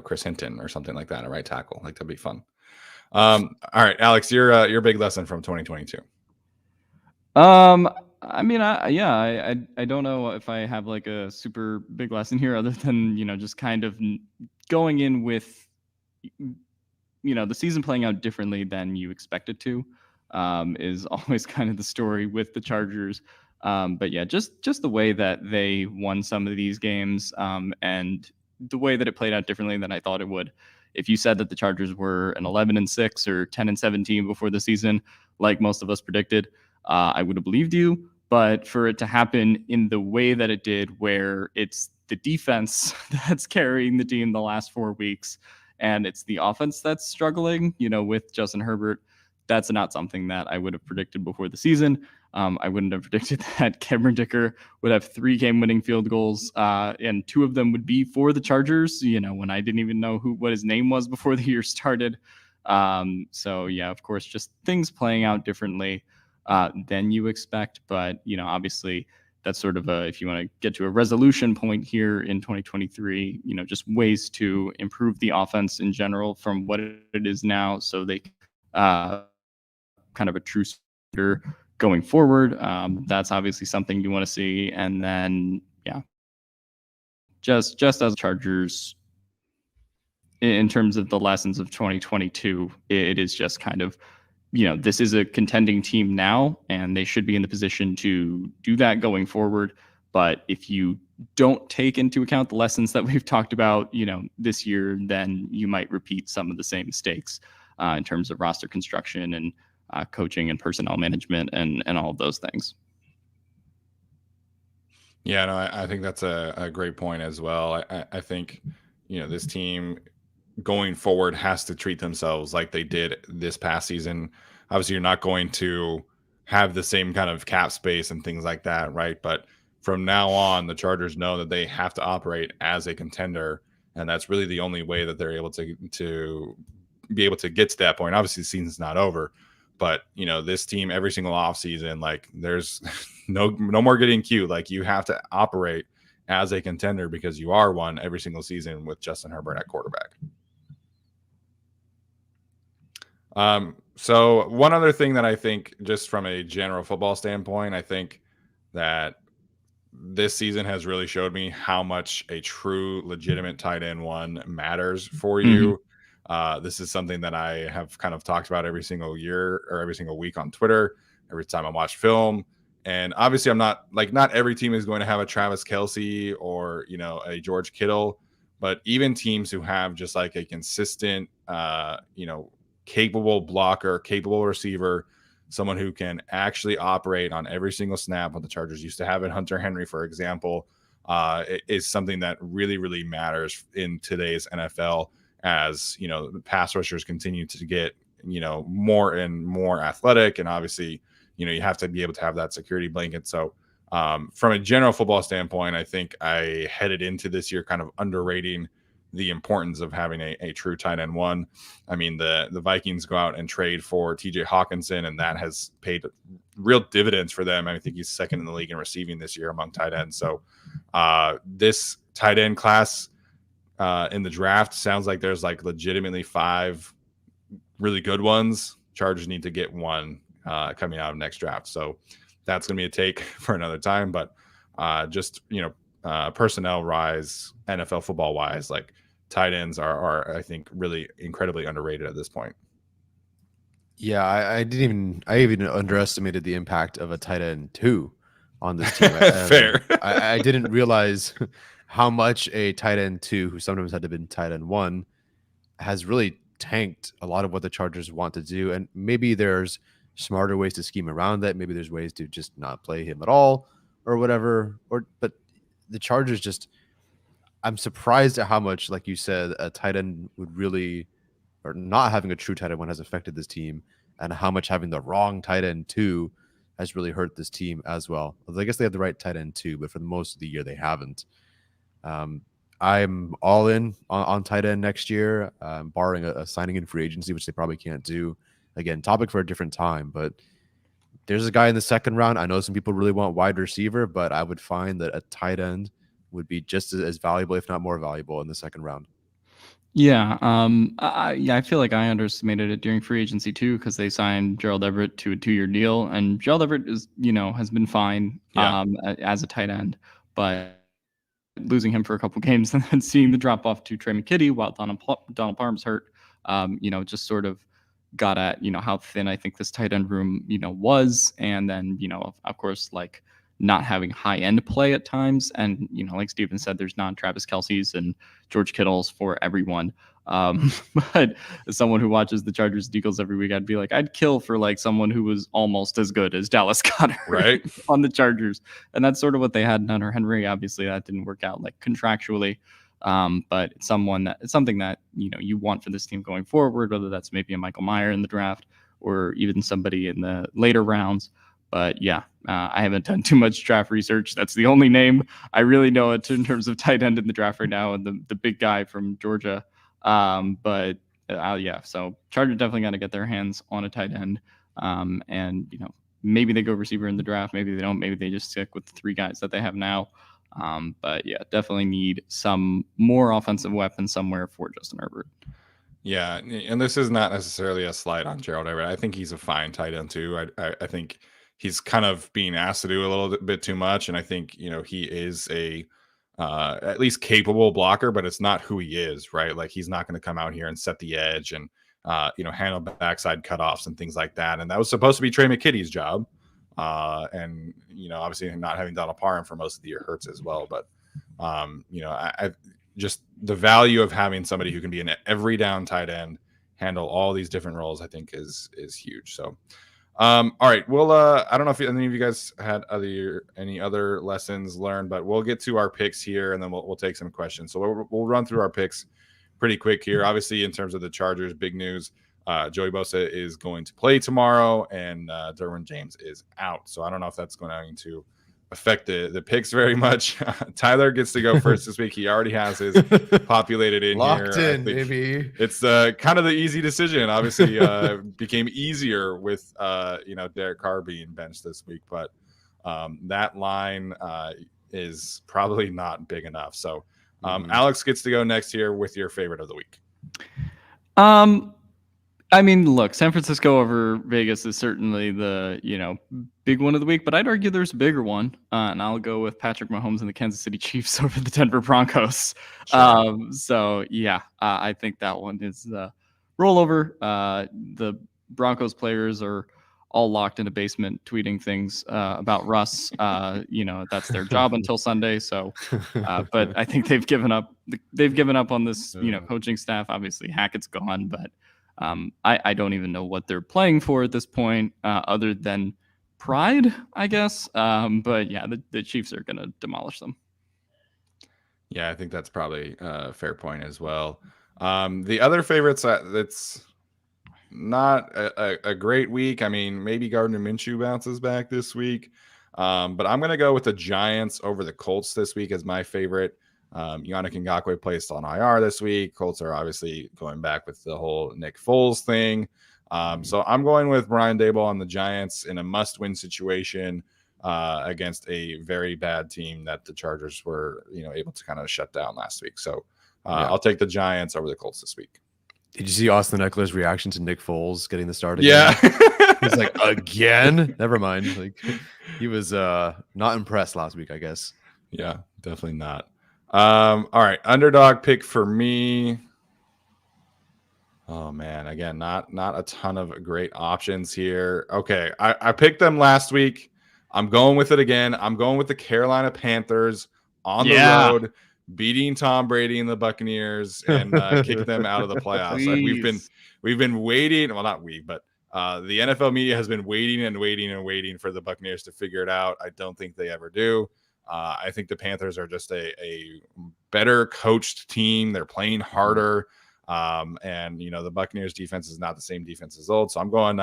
Chris Hinton or something like that, a right tackle. Like, that'd be fun. All right, Alex, your big lesson from 2022. I mean, I don't know if I have like a super big lesson here, other than just kind of going in with the season playing out differently than you expect it to, is always kind of the story with the Chargers. But yeah, just the way that they won some of these games, and the way that it played out differently than I thought it would. If you said that the Chargers were an 11-6 or 10-17 before the season, like most of us predicted, I would have believed you. But for it to happen in the way that it did, where it's the defense that's carrying the team the last 4 weeks, and it's the offense that's struggling, with Justin Herbert, that's not something that I would have predicted before the season. I wouldn't have predicted that Cameron Dicker would have 3 game-winning field goals, and 2 of them would be for the Chargers, when I didn't even know what his name was before the year started. So yeah, of course, just things playing out differently than you expect. But, obviously that's sort of if you want to get to a resolution point here in 2023, just ways to improve the offense in general from what it is now, so they kind of a true starter going forward. That's obviously something you want to see. And then, just as Chargers, in terms of the lessons of 2022, it is just kind of, this is a contending team now, and they should be in the position to do that going forward. But if you don't take into account the lessons that we've talked about, this year, then you might repeat some of the same mistakes in terms of roster construction and coaching and personnel management and all of those things. Yeah, no, I think that's a great point as well. I think, this team going forward has to treat themselves like they did this past season. Obviously, you're not going to have the same kind of cap space and things like that, right? But from now on, the Chargers know that they have to operate as a contender, and that's really the only way that they're able to be able to get to that point. Obviously, the season's not over, but this team, every single offseason, like, there's no more getting cute. Like, you have to operate as a contender, because you are one every single season with Justin Herbert at quarterback. So one other thing that I think, just from a general football standpoint, I think that this season has really showed me how much a true legitimate tight end one matters for you. This is something that I have kind of talked about every single year or every single week on Twitter, every time I watch film. And obviously, I'm not every team is going to have a Travis Kelce or, a George Kittle, but even teams who have just like a consistent, capable blocker, capable receiver, someone who can actually operate on every single snap, what the Chargers used to have in Hunter Henry, for example, is something that really, really matters in today's NFL, as, the pass rushers continue to get, more and more athletic. And obviously, you have to be able to have that security blanket. So from a general football standpoint, I think I headed into this year kind of underrating the importance of having a true tight end one. I mean, the Vikings go out and trade for TJ Hawkinson, and that has paid real dividends for them. I think he's second in the league in receiving this year among tight ends. So this tight end class in the draft sounds like there's like legitimately 5 really good ones. Chargers need to get one coming out of next draft. So that's going to be a take for another time. But just, personnel rise, NFL football wise, like, tight ends are I think really incredibly underrated at this point. Yeah, I even underestimated the impact of a tight end 2 on this team. Fair. I didn't realize how much a tight end 2, who sometimes had to been tight end 1, has really tanked a lot of what the Chargers want to do. And maybe there's smarter ways to scheme around that. Maybe there's ways to just not play him at all or whatever. But the Chargers just, I'm surprised at how much, like you said, a tight end would really, or not having a true tight end 1 has affected this team, and how much having the wrong tight end 2 has really hurt this team as well. Although I guess they have the right tight end 2, but for the most of the year they haven't. I'm all in on tight end next year, barring a signing in free agency, which they probably can't do. Again, topic for a different time, but there's a guy in the second round. I know some people really want wide receiver, but I would find that a tight end would be just as valuable, if not more valuable, in the second round. Yeah, I feel like I underestimated it during free agency too, because they signed Gerald Everett to a 2-year deal, and Gerald Everett is, has been fine as a tight end, but losing him for a couple games and then seeing the drop off to Trey McKitty while Donald Parham's hurt, just sort of got at how thin I think this tight end room was, and then of course like not having high end play at times, and like Steven said, there's non-Travis Kelce's and George Kittle's for everyone. But as someone who watches the Chargers and Eagles every week, I'd be like, I'd kill for like someone who was almost as good as Dallas Goedert Right. on the Chargers. And that's sort of what they had in Hunter Henry. Obviously that didn't work out like contractually. But it's something that, you want for this team going forward, whether that's maybe a Michael Mayer in the draft or even somebody in the later rounds. But yeah, I haven't done too much draft research. That's the only name I really know it in terms of tight end in the draft right now, and the big guy from Georgia. So Chargers definitely got to get their hands on a tight end. And maybe they go receiver in the draft, maybe they don't, maybe they just stick with the 3 guys that they have now. But yeah, definitely need some more offensive weapons somewhere for Justin Herbert. Yeah, and this is not necessarily a slight on Gerald Everett. I think he's a fine tight end too. I think he's kind of being asked to do a little bit too much, and I think he is a at least capable blocker, but it's not who he is, right? Like he's not going to come out here and set the edge and handle backside cutoffs and things like that. And that was supposed to be Trey McKitty's job, and obviously not having Donald Parham for most of the year hurts as well. But I just the value of having somebody who can be an every down tight end, handle all these different roles, I think is huge. So. All right. Well, I don't know if any of you guys had any other lessons learned, but we'll get to our picks here, and then we'll take some questions. So we'll run through our picks pretty quick here. Obviously, in terms of the Chargers, big news: Joey Bosa is going to play tomorrow, and Derwin James is out. So I don't know if that's going to affect the picks very much. Tyler gets to go first this week. He already has his populated in Locked here. in, baby. It's kind of the easy decision. Obviously, became easier with Derek Carr being benched this week, but that line is probably not big enough. So Alex gets to go next here with your favorite of the week. I mean, look, San Francisco over Vegas is certainly the, big one of the week, but I'd argue there's a bigger one. And I'll go with Patrick Mahomes and the Kansas City Chiefs over the Denver Broncos. Sure. I think that one is the rollover. The Broncos players are all locked in a basement tweeting things about Russ. That's their job until Sunday. So, but I think they've given up. They've given up on this, coaching staff. Obviously, Hackett's gone, but I don't even know what they're playing for at this point, other than pride, I guess. But yeah, the Chiefs are going to demolish them. Yeah, I think that's probably a fair point as well. The other favorites, that's not a great week. I mean, maybe Gardner Minshew bounces back this week. But I'm going to go with the Giants over the Colts this week as my favorite. Yannick Ngakoue placed on IR this week. Colts are obviously going back with the whole Nick Foles thing. So I'm going with Brian Daboll on the Giants in a must-win situation against a very bad team that the Chargers were, able to kind of shut down last week. So I'll take the Giants over the Colts this week. Did you see Austin Eckler's reaction to Nick Foles getting the start again? Yeah. He's like, again? Never mind. Like, he was not impressed last week, I guess. Yeah, definitely not. All right, underdog pick for me. Oh man, again, not a ton of great options here. Okay, I picked them last week. I'm going with it again. I'm going with the Carolina Panthers on the road beating Tom Brady and the Buccaneers and kicking them out of the playoffs. Please. We've been waiting. Well, not we, but the NFL media has been waiting and waiting and waiting for the Buccaneers to figure it out. I don't think they ever do. I think the Panthers are just a better coached team. They're playing harder. And, you know, the Buccaneers defense is not the same defense as old. So I'm going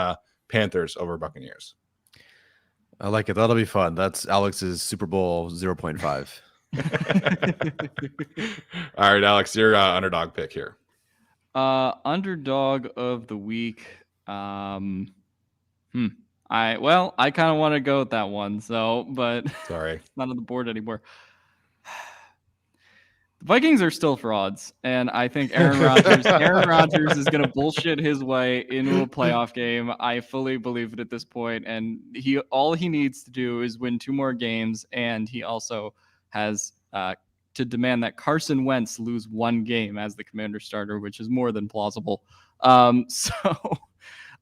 Panthers over Buccaneers. I like it. That'll be fun. That's Alex's Super Bowl 0.5. All right, Alex, your underdog pick here. Underdog of the week. I kind of want to go with that one. So, but sorry, it's not on the board anymore. The Vikings are still frauds, and I think Aaron Rodgers is going to bullshit his way into a playoff game. I fully believe it at this point, and all he needs to do is win 2 more games, and he also has to demand that Carson Wentz lose 1 game as the Commander starter, which is more than plausible. So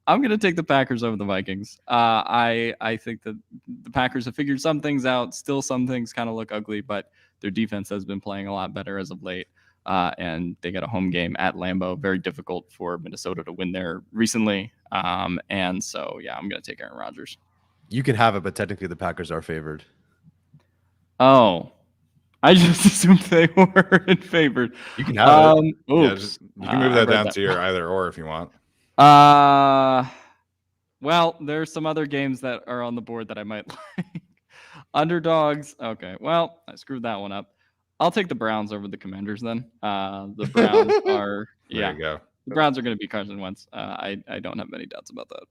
I'm going to take the Packers over the Vikings. I think that the Packers have figured some things out. Still, some things kind of look ugly, but their defense has been playing a lot better as of late. And they got a home game at Lambeau. Very difficult for Minnesota to win there recently. And so, yeah, I'm going to take Aaron Rodgers. You can have it, but technically the Packers are favored. Oh, I just assumed they were in favored. You can have it. Yeah, you can move that down to your either or if you want. Well, there's some other games that are on the board that I might like. Underdogs. Okay, well, I screwed that one up. I'll take the Browns over the Commanders then. The Browns are There you go. The Browns are going to be Carson Wentz. I don't have many doubts about that.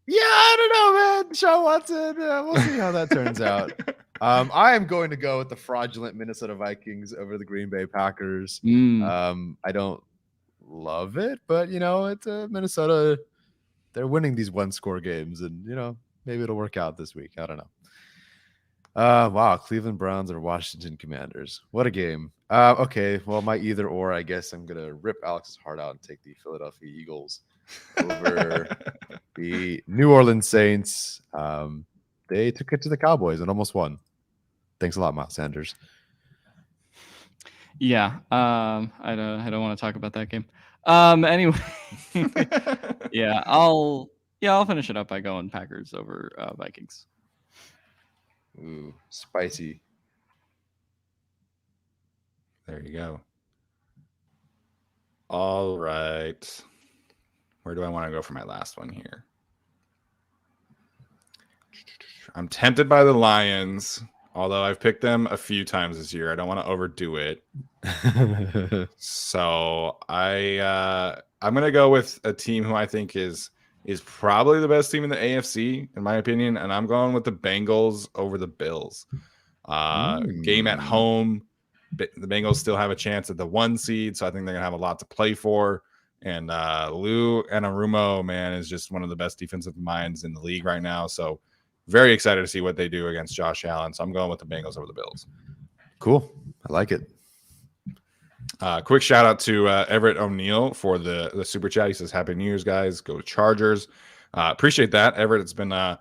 Yeah, I don't know, man. Sean Watson. We'll see how that turns out. I am going to go with the fraudulent Minnesota Vikings over the Green Bay Packers. I don't love it, but you know, it's Minnesota. They're winning these 1-score games, and you know, maybe it'll work out this week. I don't know. Wow, Cleveland Browns or Washington Commanders. What a game. Okay, well, my either or, I guess I'm gonna rip Alex's heart out and take the Philadelphia Eagles over the New Orleans Saints. They took it to the Cowboys and almost won. Thanks a lot, Miles Sanders. Yeah, I don't want to talk about that game. Anyway, yeah, I'll finish it up by going Packers over Vikings. Ooh, spicy. There you go. All right. Where do I want to go for my last one here? I'm tempted by the Lions, although I've picked them a few times this year. I don't want to overdo it. So I'm going to go with a team who I think is probably the best team in the AFC, in my opinion, and I'm going with the Bengals over the Bills. Game at home. The Bengals still have a chance at the 1 seed, so I think they're going to have a lot to play for. And Lou Anarumo, man, is just one of the best defensive minds in the league right now. So very excited to see what they do against Josh Allen. So I'm going with the Bengals over the Bills. Cool. I like it. Quick shout out to Everett O'Neill for the super chat. He says, Happy New Year's, guys. Go Chargers. Appreciate that. Everett, it's been a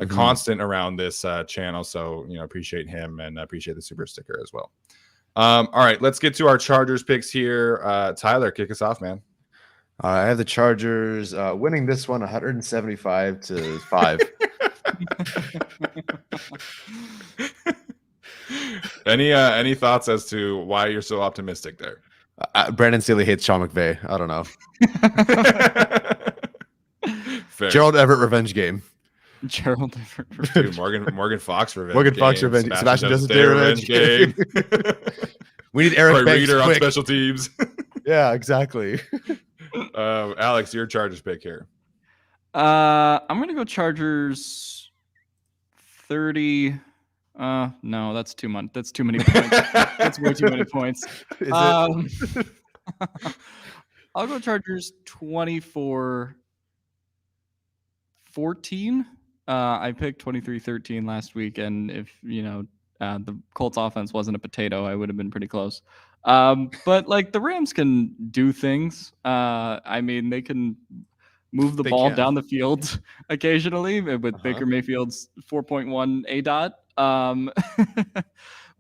constant around this channel. So, you know, appreciate him and appreciate the super sticker as well. All right, let's get to our Chargers picks here. Tyler, kick us off, man. I have the Chargers winning this one 175-5. Any thoughts as to why you're so optimistic there? Brandon Staley hates Sean McVay. I don't know. Fair. Gerald Everett revenge game. Gerald Everett. Dude, Morgan Fox revenge. Morgan Fox revenge. Sebastian doesn't revenge game. We need Eric Banks Reader on quick. special teams. Yeah, exactly. Alex, your Chargers pick here. I'm gonna go Chargers 30. No, that's too much. That's too many points. That's way too many points. I'll go Chargers 24-14. I picked 23-13 last week, and if the Colts offense wasn't a potato, I would have been pretty close. But like the Rams can do things. I mean, they can move the ball down the field occasionally with Baker Mayfield's 4.1 ADOT.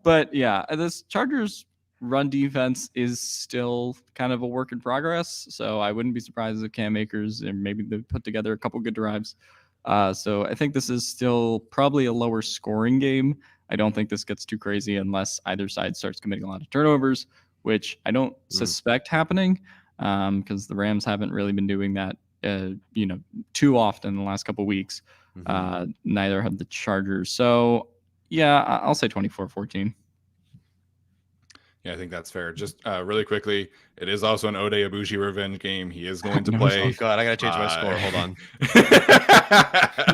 But yeah, this Chargers run defense is still kind of a work in progress. So I wouldn't be surprised if Cam Akers and maybe they put together a couple good drives. So I think this is still probably a lower scoring game. I don't think this gets too crazy unless either side starts committing a lot of turnovers, which I don't suspect happening because the Rams haven't really been doing that, too often in the last couple of weeks. Neither have the Chargers. So yeah, I'll say 24-14. Yeah, I think that's fair. Just really quickly, it is also an Ode Abushi revenge game. He is going to play. Oh God, I gotta change my score. Hold on.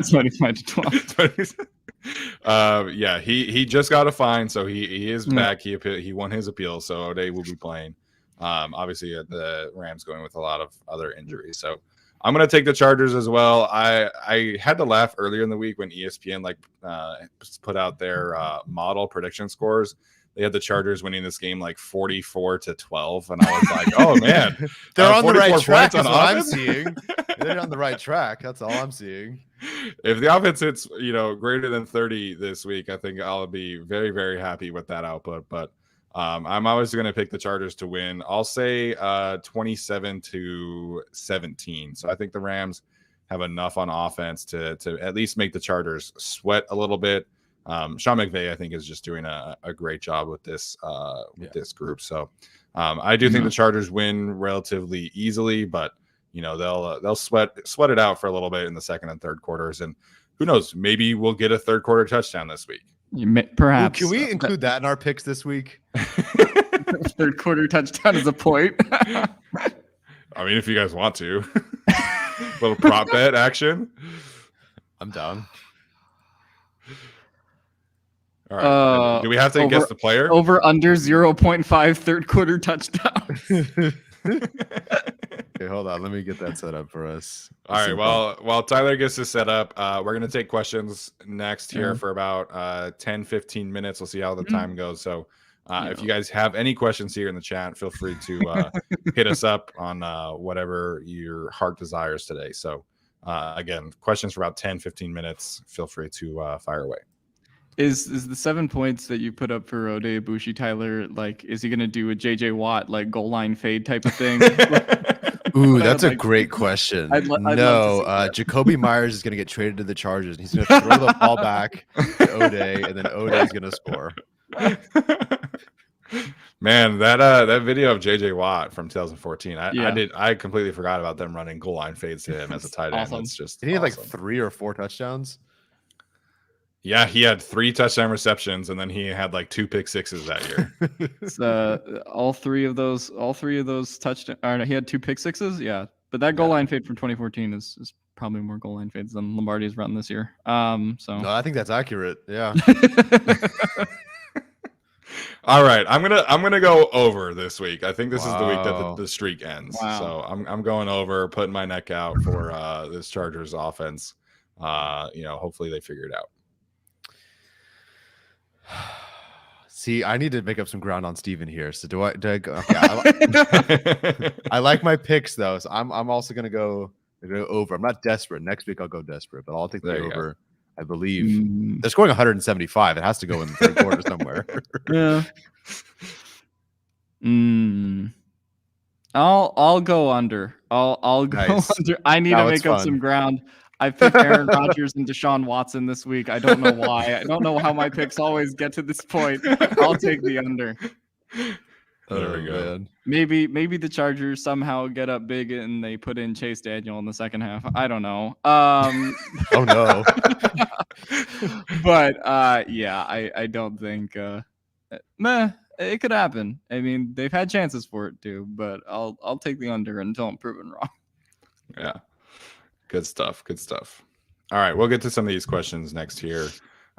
25-12. Yeah, he just got a fine, so he is back. He won his appeal, so Ode will be playing. Obviously, the Rams going with a lot of other injuries, so I'm gonna take the Chargers as well. I had to laugh earlier in the week when ESPN put out their model prediction scores. They had the Chargers winning this game 44-12, and I was like, "Oh man, they're on the right track." That's what I'm seeing. They're on the right track. That's all I'm seeing. If the offense hits, greater than 30 this week, I think I'll be very, very happy with that output. But I'm always going to pick the Chargers to win. I'll say 27-17. So I think the Rams have enough on offense to at least make the Chargers sweat a little bit. Sean McVay, I think, is just doing a great job with this this group. So I do think the Chargers win relatively easily, but they'll sweat it out for a little bit in the second and third quarters, and who knows, maybe we'll get a third quarter touchdown this week. Perhaps. Ooh, can we include that in our picks this week? Third quarter touchdown is a point. I mean, if you guys want to, little prop bet action. I'm down. All right. Do we have to guess the player? Over under 0.5 third quarter touchdown. Okay, hold on. Let me get that set up for us. All right. Well, while Tyler gets this set up, we're going to take questions next here for about 10-15 minutes. We'll see how the time goes. So if you guys have any questions here in the chat, feel free to hit us up on whatever your heart desires today. So again, questions for about 10-15 minutes. Feel free to fire away. Is the 7 points that you put up for Ode Abushi, Tyler, is he going to do a JJ Watt goal line fade type of thing? Ooh, that's a great question. I'd no, Jacoby Myers is going to get traded to the Chargers, and he's going to throw the ball back to Ode, and then Ode is going to score. Man, that video of JJ Watt from 2014, I completely forgot about them running goal line fades to him as a tight end. Awesome. It's just he had 3 or 4 touchdowns. Yeah, he had 3 touchdown receptions, and then he had 2 pick sixes that year. all three of those touchdowns. He had 2 pick sixes. Yeah, but that goal line fade from 2014 is probably more goal line fades than Lombardi's run this year. No, I think that's accurate. Yeah. All right, I'm gonna go over this week. I think this is the week that the streak ends. Wow. So I'm going over, putting my neck out for this Chargers offense. Hopefully they figure it out. See, I need to make up some ground on Steven here. So do I go? Okay, I like my picks though. So I'm also gonna go over. I'm not desperate. Next week I'll go desperate, but I'll take the over. I believe they're scoring 175. It has to go in the third quarter somewhere. Yeah. I'll go under. I'll go under. I need to make up some ground. I picked Aaron Rodgers and Deshaun Watson this week. I don't know why. I don't know how my picks always get to this point. I'll take the under. There we go. Man. Maybe the Chargers somehow get up big and they put in Chase Daniel in the second half. I don't know. Oh no. But I don't think it could happen. I mean, they've had chances for it too, but I'll take the under until I'm proven wrong. Yeah. Good stuff. All right, we'll get to some of these questions next here.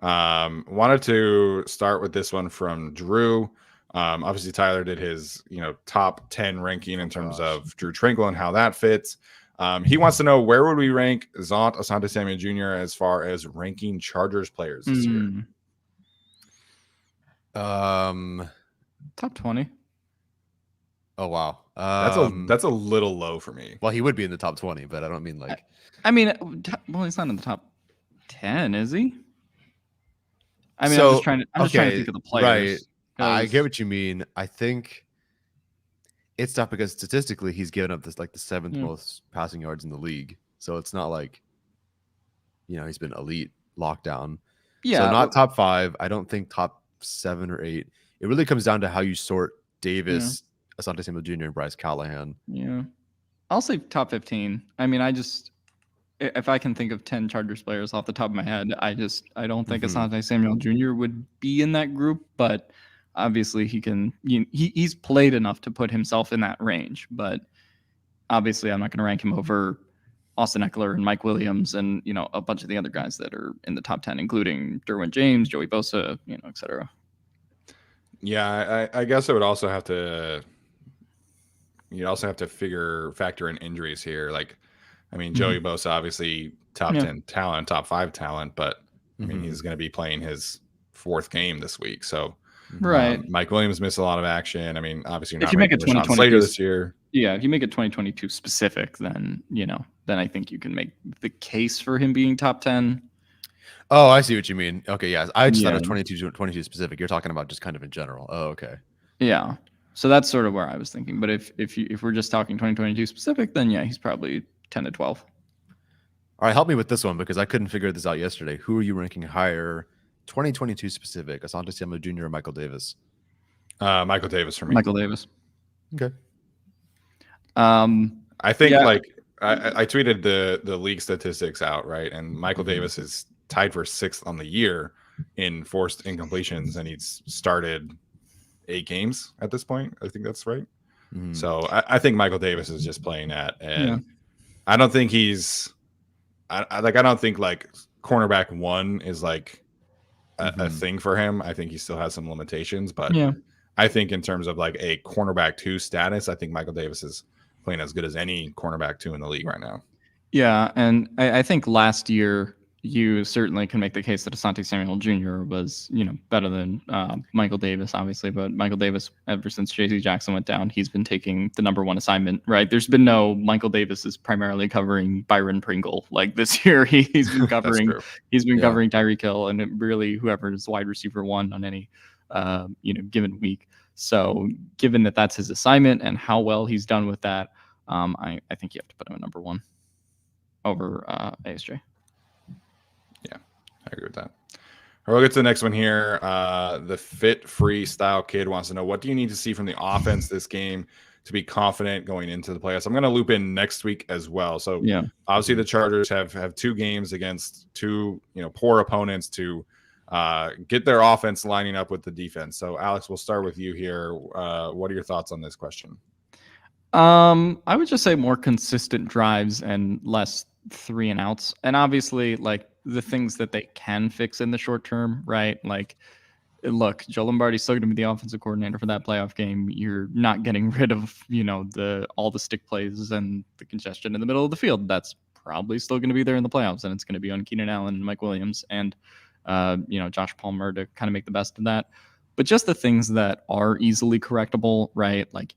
Wanted to start with this one from Drew. Obviously, Tyler did his top 10 ranking in terms of Drew Tranquil and how that fits. He wants to know, where would we rank Zont Asante Samuel Jr. as far as ranking Chargers players this year? Top 20. Oh wow, that's a little low for me. Well, he would be in the top 20, but I don't mean well, he's not in the top 10, is he? I mean, I'm just trying to think of the players. Right. I get what you mean. I think it's tough because statistically he's given up this like the 7th most passing yards in the league. So it's not like, he's been elite lockdown. Yeah. So not top 5. I don't think top 7 or 8. It really comes down to how you sort Davis, Asante Samuel Jr., and Bryce Callahan. Yeah. I'll say top 15. I mean, if I can think of 10 Chargers players off the top of my head, I don't think Asante Samuel Jr. would be in that group, but obviously he's played enough to put himself in that range, but obviously I'm not going to rank him over Austin Eckler and Mike Williams and, a bunch of the other guys that are in the top 10, including Derwin James, Joey Bosa, et cetera. Yeah, I guess I would also have to. You'd also have to factor in injuries here. Like, I mean, Joey Bosa obviously top 10 talent, top 5 talent, but I mean he's going to be playing his 4th game this week. So, right. Mike Williams missed a lot of action. I mean, obviously, if you make it 2022 this year, if you make it 2022 specific, then then I think you can make the case for him being top 10. Oh, I see what you mean. Okay, yeah. I just thought it was 22 specific. You're talking about just kind of in general. Oh, okay. Yeah. So that's sort of where I was thinking. But if we're just talking 2022 specific, then he's probably 10 to 12. All right, help me with this one because I couldn't figure this out yesterday. Who are you ranking higher, 2022 specific, Asante Samuel Jr. or Michael Davis? Michael Davis for me. Michael Davis. Okay. I think I tweeted the league statistics out, right? And Michael Davis is tied for 6th on the year in forced incompletions, and he's started 8 games at this point. I think that's right. So I think Michael Davis is just playing at, and I don't think he's, I don't think like cornerback 1 is like a thing for him. I think he still has some limitations, but I think in terms of like a cornerback 2 status, I think Michael Davis is playing as good as any cornerback 2 in the league right now. Yeah, and I think last year you certainly can make the case that Asante Samuel Jr. was, better than Michael Davis, obviously. But Michael Davis, ever since J.C. Jackson went down, he's been taking the number 1 assignment, right? There's been no Michael Davis is primarily covering Byron Pringle. Like this year, he's been covering covering Tyreek Hill and really whoever is wide receiver 1 on any given week. So given that that's his assignment and how well he's done with that, I think you have to put him at number 1 over ASJ. Yeah, I agree with that. All right, we'll get to the next one here. The Fit Freestyle Kid wants to know, what do you need to see from the offense this game to be confident going into the playoffs? I'm going to loop in next week as well. So obviously the Chargers have 2 games against 2 poor opponents to get their offense lining up with the defense. So Alex, we'll start with you here. What are your thoughts on this question? I would just say more consistent drives and less 3 and outs. And obviously like the things that they can fix in the short term, right? Like, look, Joe Lombardi's still going to be the offensive coordinator for that playoff game. You're not getting rid of, all the stick plays and the congestion in the middle of the field. That's probably still going to be there in the playoffs, and it's going to be on Keenan Allen and Mike Williams and, Josh Palmer to kind of make the best of that. But just the things that are easily correctable, right? Like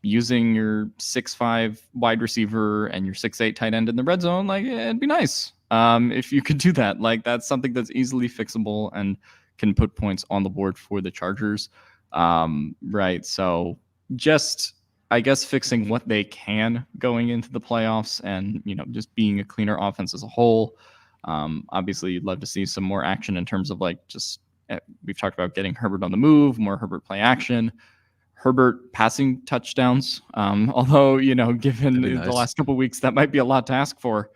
using your 6'5" wide receiver and your 6'8" tight end in the red zone, like it'd be nice if you could do that. Like that's something that's easily fixable and can put points on the board for the Chargers. Right. So just, I guess, fixing what they can going into the playoffs and, just being a cleaner offense as a whole. Obviously, you'd love to see some more action in terms of we've talked about getting Herbert on the move, more Herbert play action, Herbert passing touchdowns. Although, given the last couple of weeks, that might be a lot to ask for.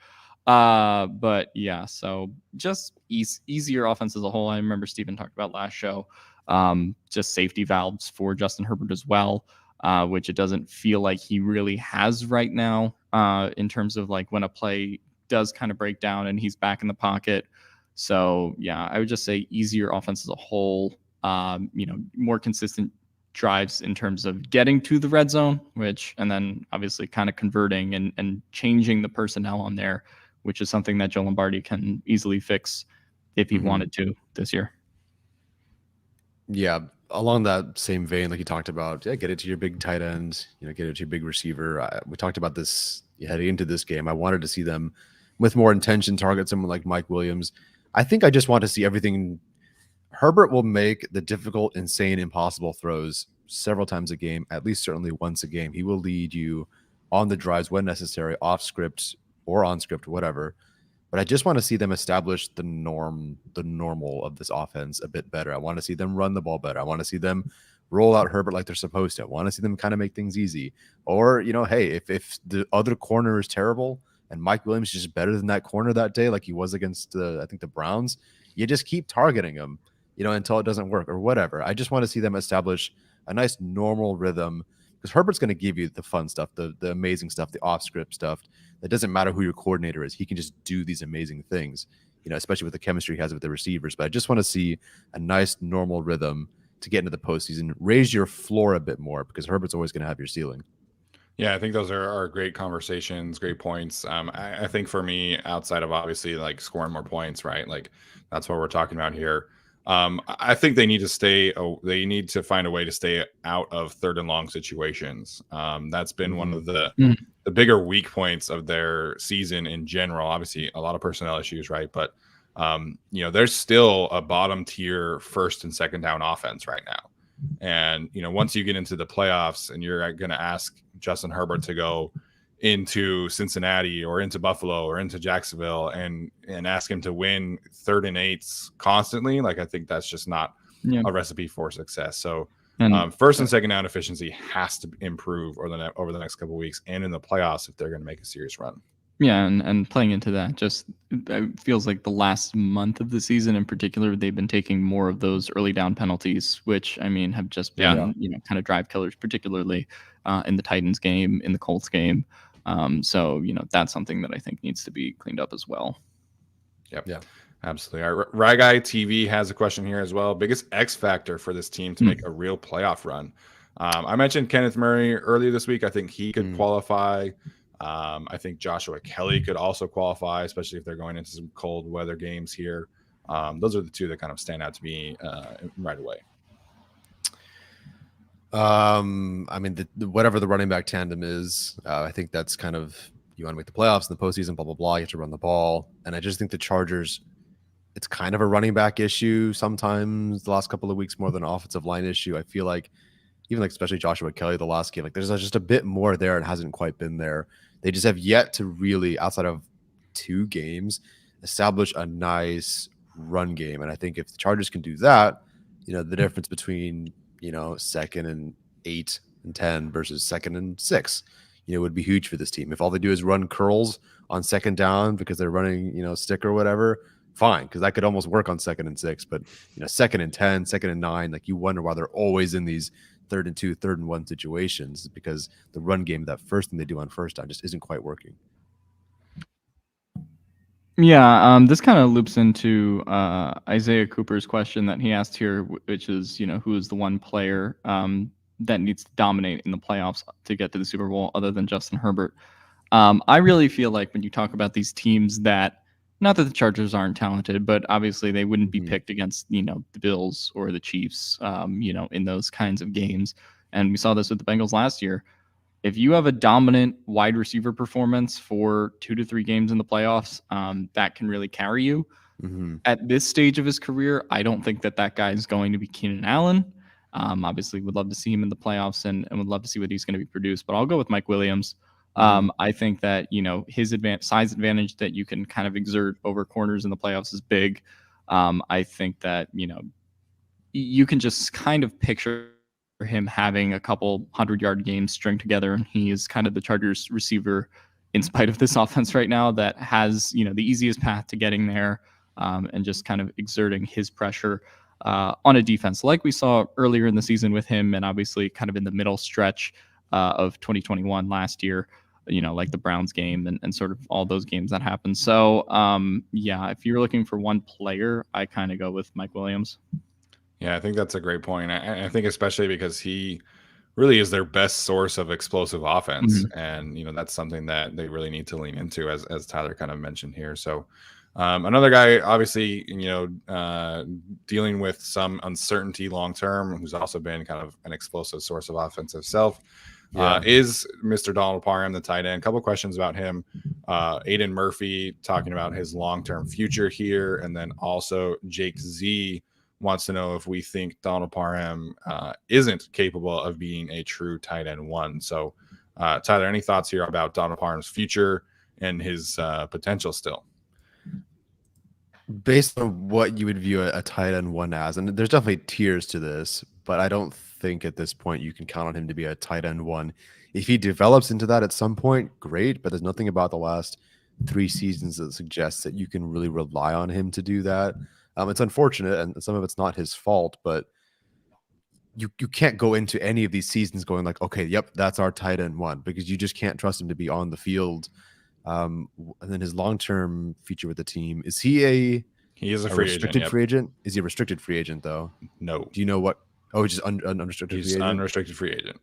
But yeah, so just easier offense as a whole. I remember Steven talked about last show, just safety valves for Justin Herbert as well, which it doesn't feel like he really has right now, in terms of like when a play does kind of break down and he's back in the pocket. So yeah, I would just say easier offense as a whole, more consistent drives in terms of getting to the red zone, and then obviously kind of converting and changing the personnel on there, which is something that Joe Lombardi can easily fix if he wanted to this year. Yeah, along that same vein, like you talked about, get it to your big tight ends, get it to your big receiver. We talked about this heading into this game. I wanted to see them with more intention target someone like Mike Williams. I think I just want to see everything Herbert will make the difficult, insane, impossible throws several times a game, at least certainly once a game. He will lead you on the drives when necessary, off script or on script, whatever. But I just want to see them establish the normal of this offense a bit better. I want to see them run the ball better. I want to see them roll out Herbert like they're supposed to. I want to see them kind of make things easy. Or, hey, if the other corner is terrible and Mike Williams is just better than that corner that day, like he was against, I think, the Browns, you just keep targeting him, until it doesn't work or whatever. I just want to see them establish a nice normal rhythm, because Herbert's going to give you the fun stuff, the amazing stuff, the off-script stuff. It doesn't matter who your coordinator is. He can just do these amazing things, especially with the chemistry he has with the receivers. But I just want to see a nice normal rhythm to get into the postseason. Raise your floor a bit more, because Herbert's always going to have your ceiling. Yeah, I think those are great conversations, great points. I think for me, outside of obviously like scoring more points, right? Like that's what we're talking about here. I think they need to find a way to stay out of third and long situations. That's been one of the bigger weak points of their season in general. Obviously, a lot of personnel issues, right? But there's still a bottom tier first and second down offense right now. And once you get into the playoffs and you're going to ask Justin Herbert to go into Cincinnati or into Buffalo or into Jacksonville and ask him to win 3rd and 8s constantly, like I think that's just not a recipe for success. So first and second down efficiency has to improve over the next couple of weeks and in the playoffs if they're going to make a serious run. Yeah, and playing into that, just it feels like the last month of the season in particular, they've been taking more of those early down penalties, which have just been kind of drive killers, particularly in the Titans game, in the Colts game. So that's something that I think needs to be cleaned up as well. Yep. Yeah. Absolutely. All right, Ragai TV has a question here as well. Biggest X factor for this team to make a real playoff run. I mentioned Kenneth Murray earlier this week. I think he could qualify. I think Joshua Kelly could also qualify, especially if they're going into some cold weather games here. Those are the two that kind of stand out to me right away. Whatever the running back tandem is, I think that's kind of, you want to make the playoffs in the postseason, blah, blah, blah. You have to run the ball. And I just think the Chargers, it's kind of a running back issue sometimes the last couple of weeks more than an offensive line issue. I feel like even especially Joshua Kelly, the last game, there's just a bit more there and hasn't quite been there. They just have yet to really, outside of 2 games, establish a nice run game. And I think if the Chargers can do that, the difference between, 2nd and 8 and 10 versus 2nd and 6, would be huge for this team. If all they do is run curls on 2nd down because they're running, stick or whatever, fine, because that could almost work on 2nd and 6. But, 2nd and 10, 2nd and 9, you wonder why they're always in these 3rd and 2, 3rd and 1 situations, because the run game, that first thing they do on first down, just isn't quite working. Yeah, this kind of loops into Isaiah Cooper's question that he asked here, which is, who is the one player that needs to dominate in the playoffs to get to the Super Bowl other than Justin Herbert? I really feel like when you talk about these teams that, not that the Chargers aren't talented, but obviously they wouldn't be picked against, the Bills or the Chiefs, in those kinds of games. And we saw this with the Bengals last year. If you have a dominant wide receiver performance for 2 to 3 games in the playoffs, that can really carry you. At this stage of his career, I don't think that guy is going to be Keenan Allen. Obviously, would love to see him in the playoffs and would love to see what he's going to be produced. But I'll go with Mike Williams. I think that, his size advantage that you can kind of exert over corners in the playoffs is big. I think that, you can just kind of picture him having a couple 100-yard games string together, and he is kind of the Chargers receiver in spite of this offense right now that has, the easiest path to getting there, and just kind of exerting his pressure on a defense like we saw earlier in the season with him, and obviously kind of in the middle stretch of 2021 last year, like the Browns game and sort of all those games that happened. So, if you're looking for one player, I kind of go with Mike Williams. Yeah, I think that's a great point. I think especially because he really is their best source of explosive offense. And, that's something that they really need to lean into, as Tyler kind of mentioned here. So another guy, obviously, dealing with some uncertainty long-term, who's also been kind of an explosive source of offensive self, is Mr. Donald Parham, the tight end. A couple questions about him. Aiden Murphy talking about his long-term future here. And then also Jake Z wants to know if we think Donald Parham isn't capable of being a true tight end one. So, Tyler, any thoughts here about Donald Parham's future and his potential still? Based on what you would view a tight end one as, and there's definitely tiers to this, but I don't think at this point you can count on him to be a tight end one. If he develops into that at some point, great, but there's nothing about the last 3 seasons that suggests that you can really rely on him to do that. It's unfortunate, and some of it's not his fault, but you can't go into any of these seasons going like, okay, yep, that's our tight end one, because you just can't trust him to be on the field. And then his long-term future with the team, is he he is a free restricted agent, free agent? Is he a restricted free agent though? No. Do you know what? Oh, he's just unrestricted He's free agent. Unrestricted free agent.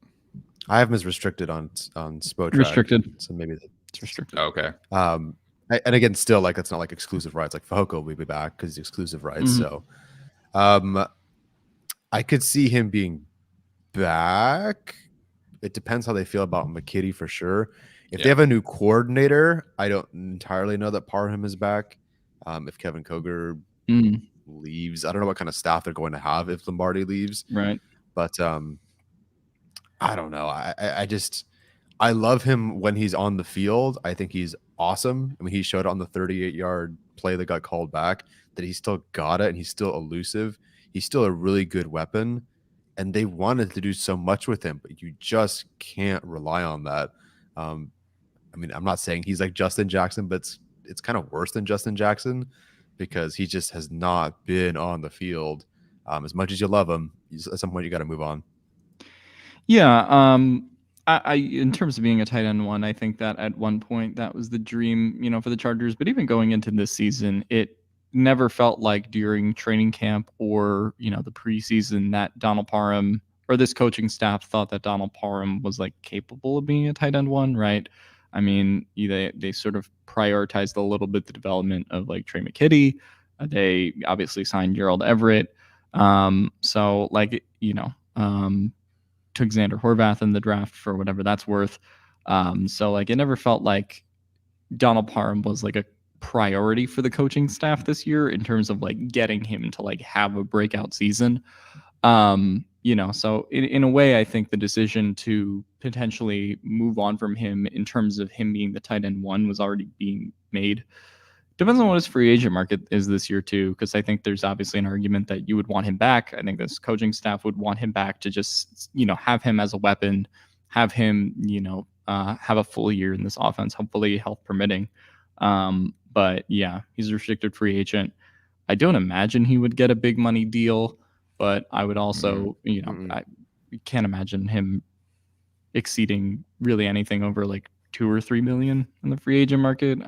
I have him as restricted on Spotrac. Restricted. So maybe It's restricted. Okay. and again, still like that's not like exclusive rights. Like Fahoko will be back because he's exclusive rights. So I could see him being back. It depends how they feel about McKitty for sure. If they have a new coordinator, I don't entirely know that Parham is back. If Kevin Koger leaves, I don't know what kind of staff they're going to have if Lombardi leaves. Right. But I don't know. I love him when he's on the field. I think he's awesome. I mean, he showed on the 38-yard play that got called back that he still got it and he's still elusive. He's still a really good weapon. And they wanted to do so much with him, but you just can't rely on that. I mean, I'm not saying he's like Justin Jackson, but it's kind of worse than Justin Jackson because he just has not been on the field. As much as you love him, at some point you got to move on. Yeah. I in terms of being a tight end one, I think that at one point that was the dream, for the Chargers. But even going into this season, it never felt like during training camp or, the preseason that Donald Parham or this coaching staff thought that Donald Parham was like capable of being a tight end one, right? I mean, they sort of prioritized a little bit the development of like Trey McKitty. They obviously signed Gerald Everett. So like, took Xander Horvath in the draft for whatever that's worth. So like it never felt like Donald Parham was like a priority for the coaching staff this year in terms of like getting him to like have a breakout season. So in a way, I think the decision to potentially move on from him in terms of him being the tight end one was already being made. Depends on what his free agent market is this year too, because I think there's obviously an argument that you would want him back. I think this coaching staff would want him back to just, have him as a weapon, have him, have a full year in this offense, hopefully health permitting. But yeah, he's a restricted free agent. I don't imagine he would get a big money deal, but I would also, I can't imagine him exceeding really anything over like 2 or 3 million in the free agent market.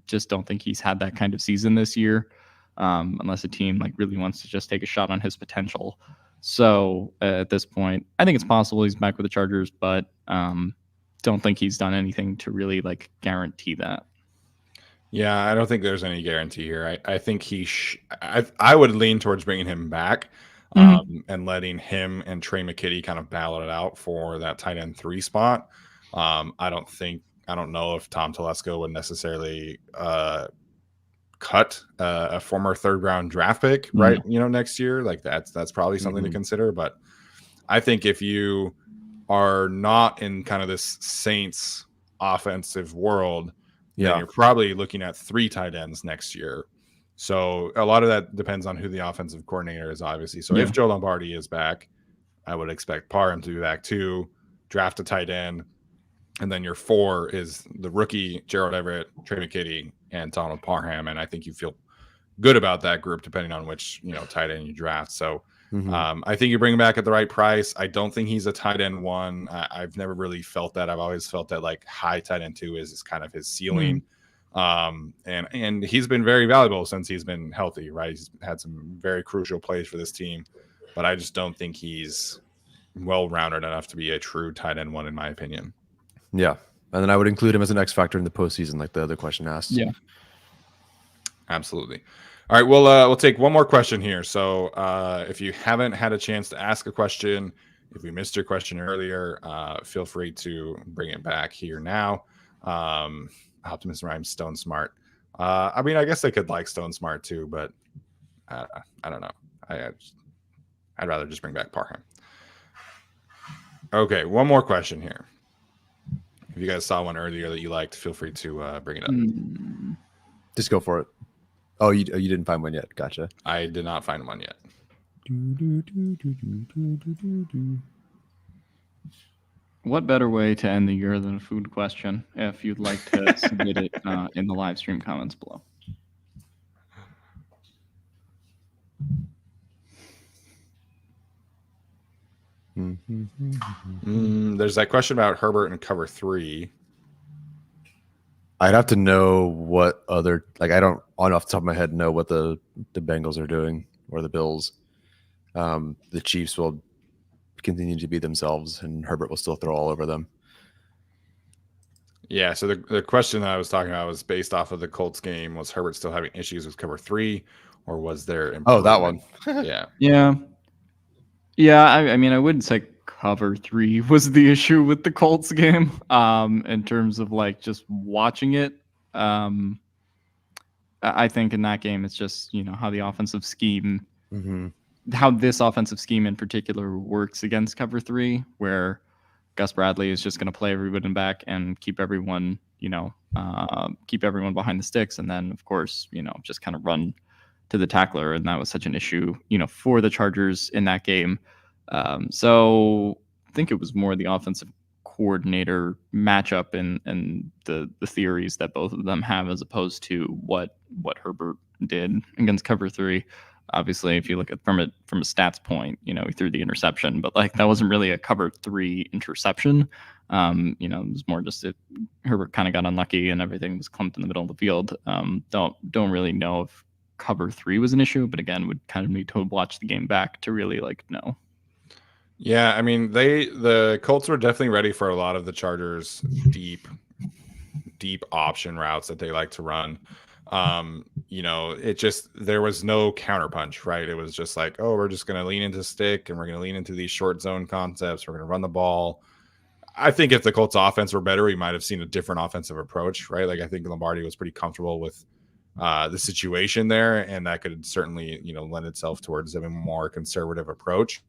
Just don't think he's had that kind of season this year, unless a team like really wants to just take a shot on his potential. So at this point, I think it's possible he's back with the Chargers, but don't think he's done anything to really like guarantee that. Yeah, I don't think there's any guarantee here. I think I would lean towards bringing him back and letting him and Trey McKitty kind of battle it out for that tight end 3 spot. I don't know if Tom Telesco would necessarily cut a former 3rd round draft pick, right? Next year, like that's probably something to consider. But I think if you are not in kind of this Saints offensive world, then you're probably looking at 3 tight ends next year. So a lot of that depends on who the offensive coordinator is, obviously. So if Joe Lombardi is back, I would expect Parham to be back too, draft a tight end. And then your 4 is the rookie, Gerald Everett, Trey McKitty, and Donald Parham. And I think you feel good about that group depending on which, tight end you draft. So I think you bring him back at the right price. I don't think he's a tight end 1. I've never really felt that. I've always felt that like high tight end 2 is kind of his ceiling. And he's been very valuable since he's been healthy, right? He's had some very crucial plays for this team, but I just don't think he's well-rounded enough to be a true tight end 1, in my opinion. Yeah. And then I would include him as an X factor in the postseason, like the other question asked. Yeah. Absolutely. All right. We'll take one more question here. So if you haven't had a chance to ask a question, if we missed your question earlier, feel free to bring it back here now. Optimus rhymes Stone Smart. I mean, I guess they could like Stone Smart too, but I don't know. I'd rather just bring back Parham. Okay, one more question here. If you guys saw one earlier that you liked, feel free to bring it up. Just go for it. Oh, you didn't find one yet. Gotcha. I did not find one yet. What better way to end the year than a food question? If you'd like to submit it in the live stream comments below. There's that question about Herbert and cover 3. I'd have to know what other, like, I don't off the top of my head know what the Bengals are doing or the Bills. The Chiefs will continue to be themselves, and Herbert will still throw all over them. Yeah, so the question that I was talking about was based off of the Colts game. Was Herbert still having issues with cover 3, or was there improvement? Oh, that one. Yeah. I mean, I wouldn't say cover 3 was the issue with the Colts game. In terms of like just watching it, I think in that game it's just how the offensive scheme, how this offensive scheme in particular works against cover 3, where Gus Bradley is just going to play everyone back and keep everyone behind the sticks, and then of course just kind of run to the tackler, and that was such an issue for the Chargers in that game. So I think it was more the offensive coordinator matchup and the theories that both of them have, as opposed to what Herbert did against cover 3. Obviously, if you look at from a stats point, he threw the interception, but like that wasn't really a cover 3 interception. It was more just Herbert kind of got unlucky and everything was clumped in the middle of the field. Don't really know if cover 3 was an issue, but again, would kind of need to watch the game back to really know. Yeah, I mean, the Colts were definitely ready for a lot of the Chargers' deep option routes that they like to run. It just, there was no counterpunch, right? It was just like, oh, we're just going to lean into stick and we're going to lean into these short zone concepts. We're going to run the ball. I think if the Colts offense were better, we might have seen a different offensive approach, right? Like I think Lombardi was pretty comfortable with the situation there, and that could certainly, lend itself towards a more conservative approach.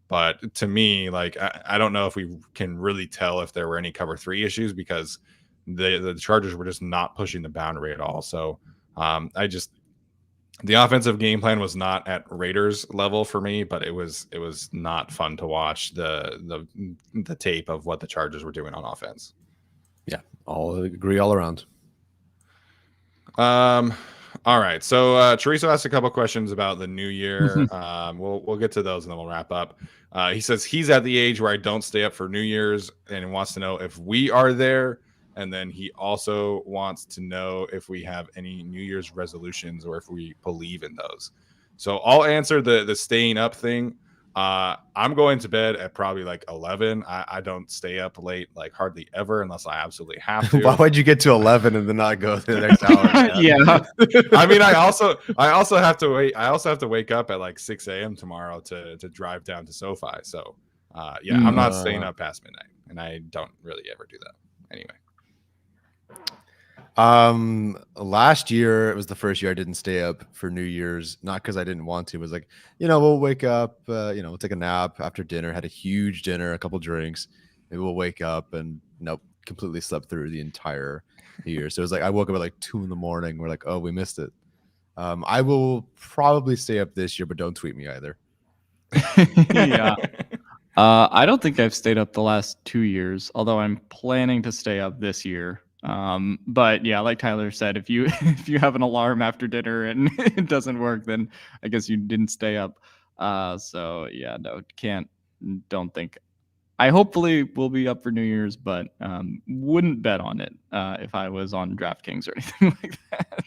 But to me, like, I don't know if we can really tell if there were any cover 3 issues, because the Chargers were just not pushing the boundary at all. So the offensive game plan was not at Raiders level for me, but it was not fun to watch the tape of what the Chargers were doing on offense. Yeah, I'll agree all around. All right. So Chorizo asked a couple questions about the new year. We'll get to those and then we'll wrap up. He says he's at the age where I don't stay up for New Year's, and he wants to know if we are there. And then he also wants to know if we have any New Year's resolutions or if we believe in those. So I'll answer the staying up thing. I'm going to bed at probably like 11. I don't stay up late, like hardly ever, unless I absolutely have to. Why would you get to 11 and then not go the next hour? Yeah. I mean, I also have to wait. I also have to wake up at like 6 a.m. tomorrow to drive down to SoFi. So I'm not staying up past midnight, and I don't really ever do that anyway. Last year it was the first year I didn't stay up for New Year's, not because I didn't want to. It was like, we'll wake up, we'll take a nap after dinner, had a huge dinner, a couple drinks, maybe we'll wake up, and nope, completely slept through the entire year. So it was like I woke up at like 2 a.m. We're like, oh, we missed it. I will probably stay up this year, but don't tweet me either. Yeah. I don't think I've stayed up the last 2 years, although I'm planning to stay up this year. But yeah, like Tyler said, if you have an alarm after dinner and it doesn't work, then I guess you didn't stay up. So yeah, no, don't think. I hopefully will be up for New Year's, but wouldn't bet on it if I was on DraftKings or anything like that.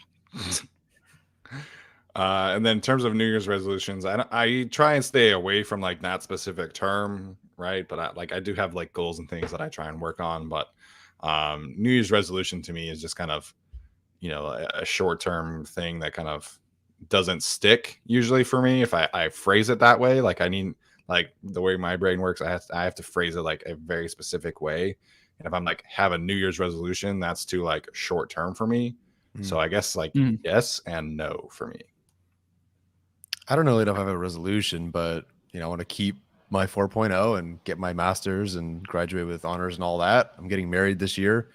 And then in terms of New Year's resolutions, I try and stay away from like that specific term, right? But I do have like goals and things that I try and work on, but New Year's resolution to me is just kind of, a short-term thing that kind of doesn't stick usually for me. If I phrase it that way, like I need, like the way my brain works, I have to phrase it like a very specific way. And if I'm like have a New Year's resolution, that's too like short-term for me. So I guess like yes and no for me. I don't really know if I have a resolution, but I want to keep my 4.0 and get my master's and graduate with honors and all that. I'm getting married this year.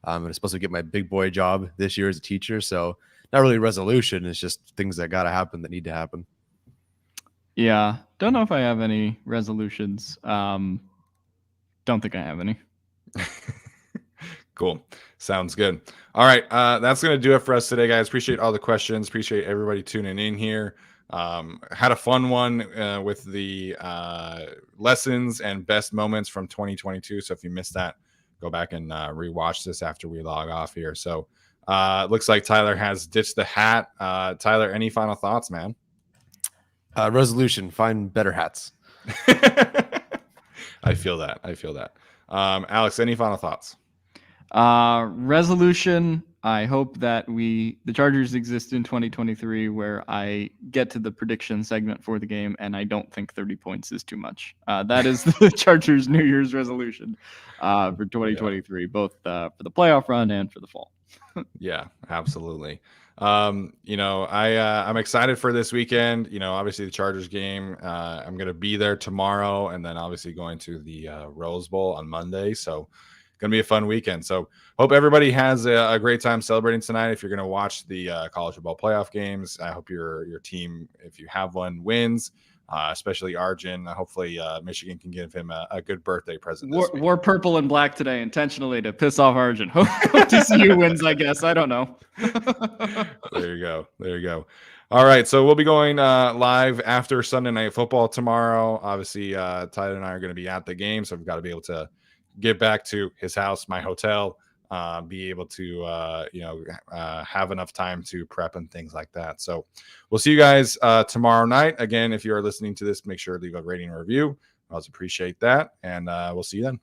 I'm supposed to get my big boy job this year as a teacher. So not really a resolution. It's just things that got to happen that need to happen. Yeah. Don't know if I have any resolutions. Don't think I have any. Cool. Sounds good. All right. That's going to do it for us today, guys. Appreciate all the questions. Appreciate everybody tuning in here. Had a fun one with the lessons and best moments from 2022. So if you missed that, go back and rewatch this after we log off here. So looks like Tyler has ditched the hat. Tyler, any final thoughts, man? Resolution, find better hats. I feel that. Alex, any final thoughts? Resolution. I hope that the Chargers exist in 2023 where I get to the prediction segment for the game and I don't think 30 points is too much. That is the Chargers New Year's resolution for 2023, both for the playoff run and for the fall. Yeah, absolutely. I'm excited for this weekend. Obviously the Chargers game. I'm going to be there tomorrow and then obviously going to the Rose Bowl on Monday. So going to be a fun weekend. So hope everybody has a great time celebrating tonight. If you're going to watch the college football playoff games, I hope your team, if you have one, wins, especially Arjun. Hopefully Michigan can give him a good birthday present. Wore purple and black today intentionally to piss off Arjun. Hope TCU wins, I guess. I don't know. There you go. All right, so we'll be going live after Sunday Night Football tomorrow. Obviously, Tyler and I are going to be at the game, so we've got to be able to get back to his house, my hotel, be able to have enough time to prep and things like that. So we'll see you guys tomorrow night. Again, if you are listening to this, make sure to leave a rating or review. I always appreciate that, and we'll see you then.